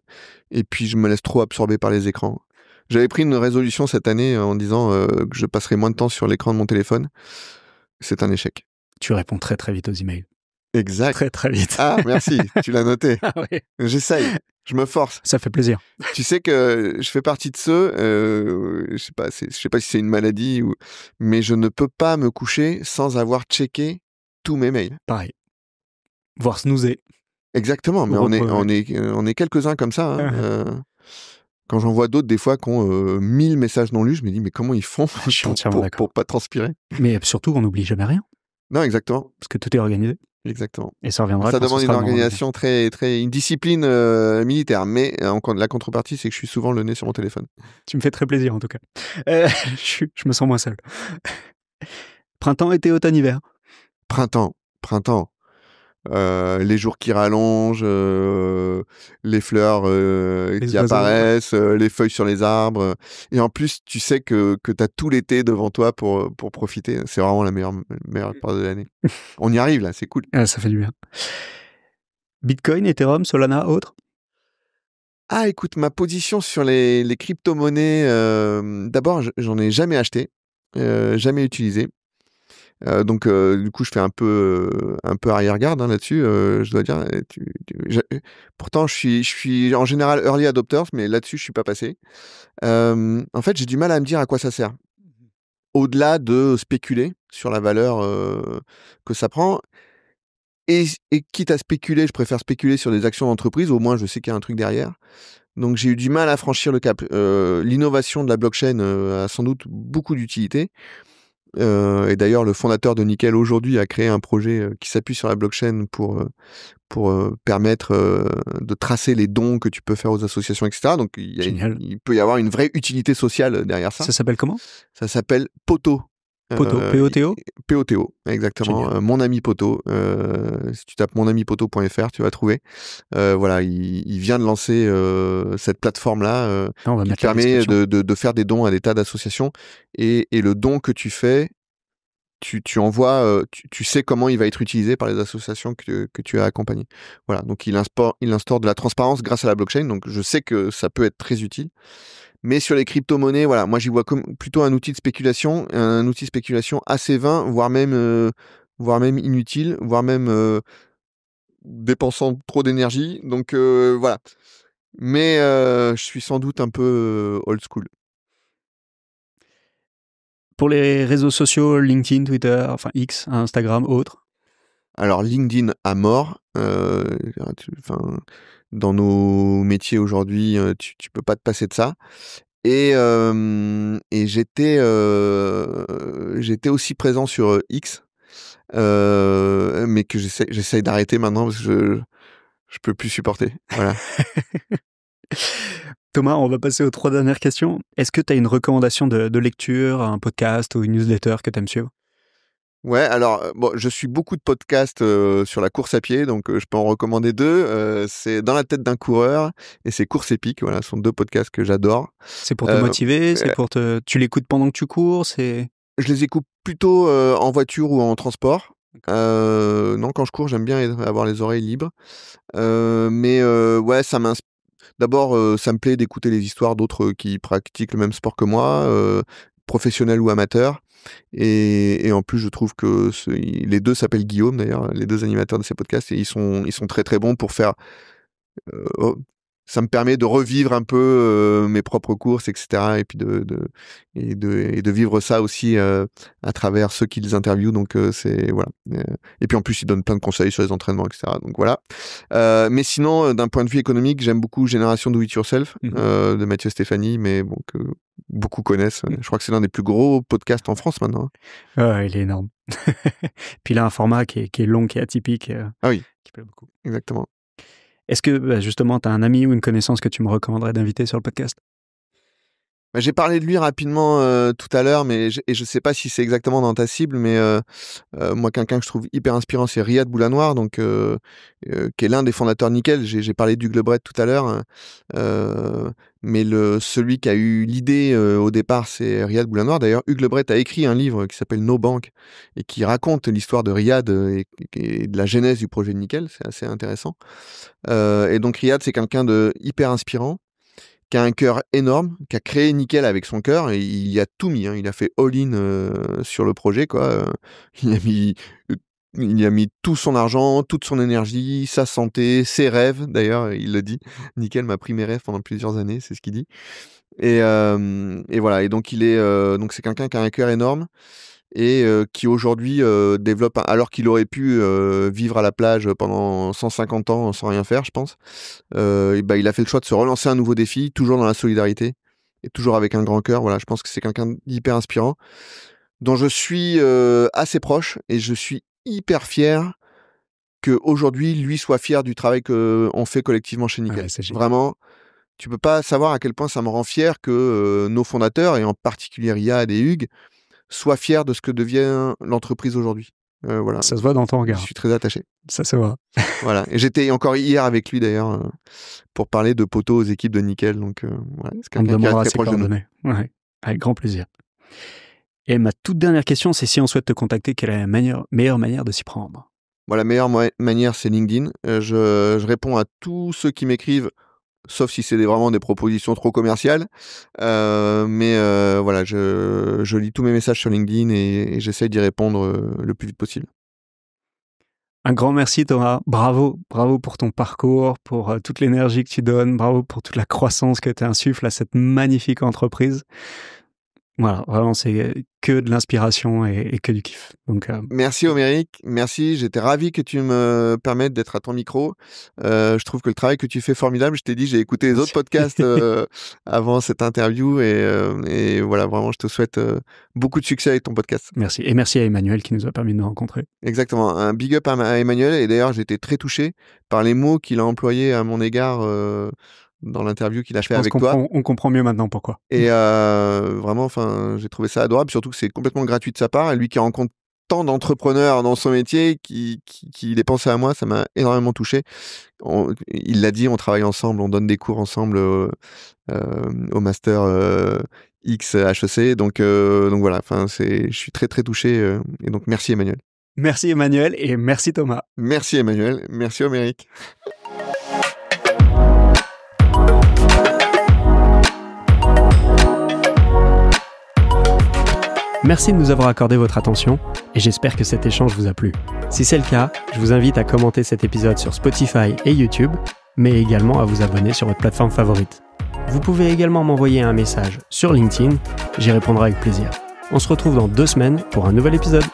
Et puis, je me laisse trop absorber par les écrans. J'avais pris une résolution cette année en disant que je passerais moins de temps sur l'écran de mon téléphone. C'est un échec. Tu réponds très très vite aux emails. Exact. Très très vite. Ah, merci, tu l'as noté. Ah oui. J'essaye, je me force. Ça fait plaisir. Tu sais que je fais partie de ceux, je sais pas si c'est une maladie, mais je ne peux pas me coucher sans avoir checké tous mes mails. Pareil. Voire snoozer. Exactement, mais on est quelques-uns comme ça. Hein, quand j'en vois d'autres, des fois, qui ont 1000 messages non lus, je me dis, mais comment ils font pour pas transpirer? Mais surtout, on n'oublie jamais rien. Non, exactement. Parce que tout est organisé. Exactement. Et ça reviendra. Ça demande une organisation une discipline militaire, mais la contrepartie, c'est que je suis souvent le nez sur mon téléphone. Tu me fais très plaisir, en tout cas. Je me sens moins seul. Printemps, été, automne, hiver? Printemps. Les jours qui rallongent, les fleurs qui apparaissent, les feuilles sur les arbres. Et en plus, tu sais que tu as tout l'été devant toi pour profiter. C'est vraiment la meilleure part de l'année. On y arrive là, c'est cool. Ah, ça fait du bien. Bitcoin, Ethereum, Solana, autre? Ah, écoute, ma position sur les crypto-monnaies, d'abord, j'en ai jamais acheté, jamais utilisé. Donc du coup je fais un peu arrière-garde là-dessus, je dois dire. Pourtant je suis en général early adopters, mais là-dessus je suis pas passé. En fait j'ai du mal à me dire à quoi ça sert. Au-delà de spéculer sur la valeur que ça prend. Et quitte à spéculer, je préfère spéculer sur des actions d'entreprise, au moins je sais qu'il y a un truc derrière. Donc j'ai eu du mal à franchir le cap. L'innovation de la blockchain a sans doute beaucoup d'utilité. Et d'ailleurs, le fondateur de Nickel aujourd'hui a créé un projet qui s'appuie sur la blockchain pour permettre de tracer les dons que tu peux faire aux associations, etc. Donc il peut y avoir une vraie utilité sociale derrière ça. Ça s'appelle comment? Ça s'appelle Poto. Poto, P-O-T-O ? P-O-T-O, exactement. Mon ami Poto. Si tu tapes monamipoto.fr, tu vas trouver. Voilà, il vient de lancer cette plateforme-là qui te permet de faire des dons à des tas d'associations. Et le don que tu fais, tu envoies, tu sais comment il va être utilisé par les associations que tu as accompagnées. Voilà, donc il instaure de la transparence grâce à la blockchain. Donc je sais que ça peut être très utile. Mais sur les crypto-monnaies, voilà, moi j'y vois comme plutôt un outil de spéculation assez vain, voire même inutile, voire même dépensant trop d'énergie. Donc voilà. Mais je suis sans doute un peu old school. Pour les réseaux sociaux, LinkedIn, Twitter, enfin X, Instagram, autres? Alors LinkedIn à mort. Dans nos métiers aujourd'hui, tu peux pas te passer de ça. Et j'étais aussi présent sur X, mais que j'essaye d'arrêter maintenant parce que je peux plus supporter. Voilà. Thomas, on va passer aux 3 dernières questions. Est-ce que tu as une recommandation de lecture, un podcast ou une newsletter que tu aimes suivre? Ouais, alors bon, je suis beaucoup de podcasts sur la course à pied, donc je peux en recommander 2. C'est Dans la tête d'un coureur et c'est Course épique. Voilà, ce sont 2 podcasts que j'adore. C'est pour te motiver, c'est pour tu l'écoutes pendant que tu cours, Je les écoute plutôt en voiture ou en transport. Non, quand je cours, j'aime bien avoir les oreilles libres. Mais ouais, ça m'inspire. D'abord, ça me plaît d'écouter les histoires d'autres qui pratiquent le même sport que moi, professionnels ou amateurs. Et en plus, je trouve que les 2 s'appellent Guillaume d'ailleurs, les 2 animateurs de ces podcasts, et ils sont très très bons pour faire. Ça me permet de revivre un peu mes propres courses, etc. Et puis de vivre ça aussi à travers ceux qui les interviewent. Donc c'est voilà. Et puis en plus, ils donnent plein de conseils sur les entraînements, etc. Donc voilà. Mais sinon, d'un point de vue économique, j'aime beaucoup Génération Do It Yourself de Mathieu Stéphanie, mais bon, que beaucoup connaissent. Je crois que c'est l'un des plus gros podcasts en France maintenant. Ouais, il est énorme. Puis il a un format qui est long, qui est atypique, Ah oui, qui plaît beaucoup. Exactement. Est-ce que justement, tu as un ami ou une connaissance que tu me recommanderais d'inviter sur le podcast? J'ai parlé de lui rapidement tout à l'heure, mais je sais pas si c'est exactement dans ta cible, mais moi, quelqu'un que je trouve hyper inspirant, c'est Riyad Boulanoir, donc qui est l'un des fondateurs de Nickel. J'ai parlé d'Hugues Lebret tout à l'heure, mais celui qui a eu l'idée au départ, c'est Riyad Boulanoir. D'ailleurs, Hugues Lebret a écrit un livre qui s'appelle No Bank et qui raconte l'histoire de Riyad et de la genèse du projet de Nickel. C'est assez intéressant. Et donc Riyad, c'est quelqu'un de hyper inspirant, qui a un cœur énorme, qui a créé Nickel avec son cœur, et il y a tout mis. Il a fait all-in sur le projet, quoi. Il a mis tout son argent, toute son énergie, sa santé, ses rêves. D'ailleurs, il le dit. Nickel m'a pris mes rêves pendant plusieurs années, c'est ce qu'il dit. Et voilà. Et donc donc c'est quelqu'un qui a un cœur énorme et qui aujourd'hui développe, alors qu'il aurait pu vivre à la plage pendant 150 ans sans rien faire, je pense. Il a fait le choix de se relancer un nouveau défi, toujours dans la solidarité et toujours avec un grand cœur. Voilà, je pense que c'est quelqu'un d'hyper inspirant, dont je suis assez proche, et je suis hyper fier qu'aujourd'hui, lui soit fier du travail qu'on fait collectivement chez Nickel. Ouais, vraiment, tu peux pas savoir à quel point ça me rend fier que nos fondateurs, et en particulier Riyad et Hugues, soient fiers de ce que devient l'entreprise aujourd'hui. Voilà. Ça se voit dans ton regard. Je suis très attaché. Ça se voit. Voilà. Et j'étais encore hier avec lui d'ailleurs pour parler de Poto aux équipes de Nickel. Donc voilà, c'est quelqu'un qui est très proche de nous. Ouais, avec grand plaisir. Et ma toute dernière question, c'est si on souhaite te contacter, quelle est la meilleure manière de s'y prendre? La meilleure manière, c'est LinkedIn. Je réponds à tous ceux qui m'écrivent, sauf si c'est vraiment des propositions trop commerciales. Mais voilà, je lis tous mes messages sur LinkedIn et j'essaye d'y répondre le plus vite possible. Un grand merci Thomas, bravo pour ton parcours, pour toute l'énergie que tu donnes, bravo pour toute la croissance que tu insuffles à cette magnifique entreprise. Voilà, vraiment, c'est que de l'inspiration et que du kiff. Donc, merci Oméric, merci, j'étais ravi que tu me permettes d'être à ton micro. Je trouve que le travail que tu fais est formidable. Je t'ai dit, j'ai écouté les autres podcasts avant cette interview et voilà, vraiment, je te souhaite beaucoup de succès avec ton podcast. Merci, et merci à Emmanuel qui nous a permis de nous rencontrer. Exactement, un big up à Emmanuel, et d'ailleurs, j'ai été très touché par les mots qu'il a employés à mon égard dans l'interview qu'il a fait avec toi. On comprend mieux maintenant pourquoi. Et vraiment, j'ai trouvé ça adorable, surtout que c'est complètement gratuit de sa part. Et lui qui rencontre tant d'entrepreneurs dans son métier, qui ait pensé à moi, ça m'a énormément touché. Il l'a dit, on travaille ensemble, on donne des cours ensemble au Master X HEC. Donc voilà, je suis très très touché. Et donc merci Emmanuel. Merci Emmanuel et merci Thomas. Merci Emmanuel, merci Oméric. Merci de nous avoir accordé votre attention et j'espère que cet échange vous a plu. Si c'est le cas, je vous invite à commenter cet épisode sur Spotify et YouTube, mais également à vous abonner sur votre plateforme favorite. Vous pouvez également m'envoyer un message sur LinkedIn, j'y répondrai avec plaisir. On se retrouve dans 2 semaines pour un nouvel épisode.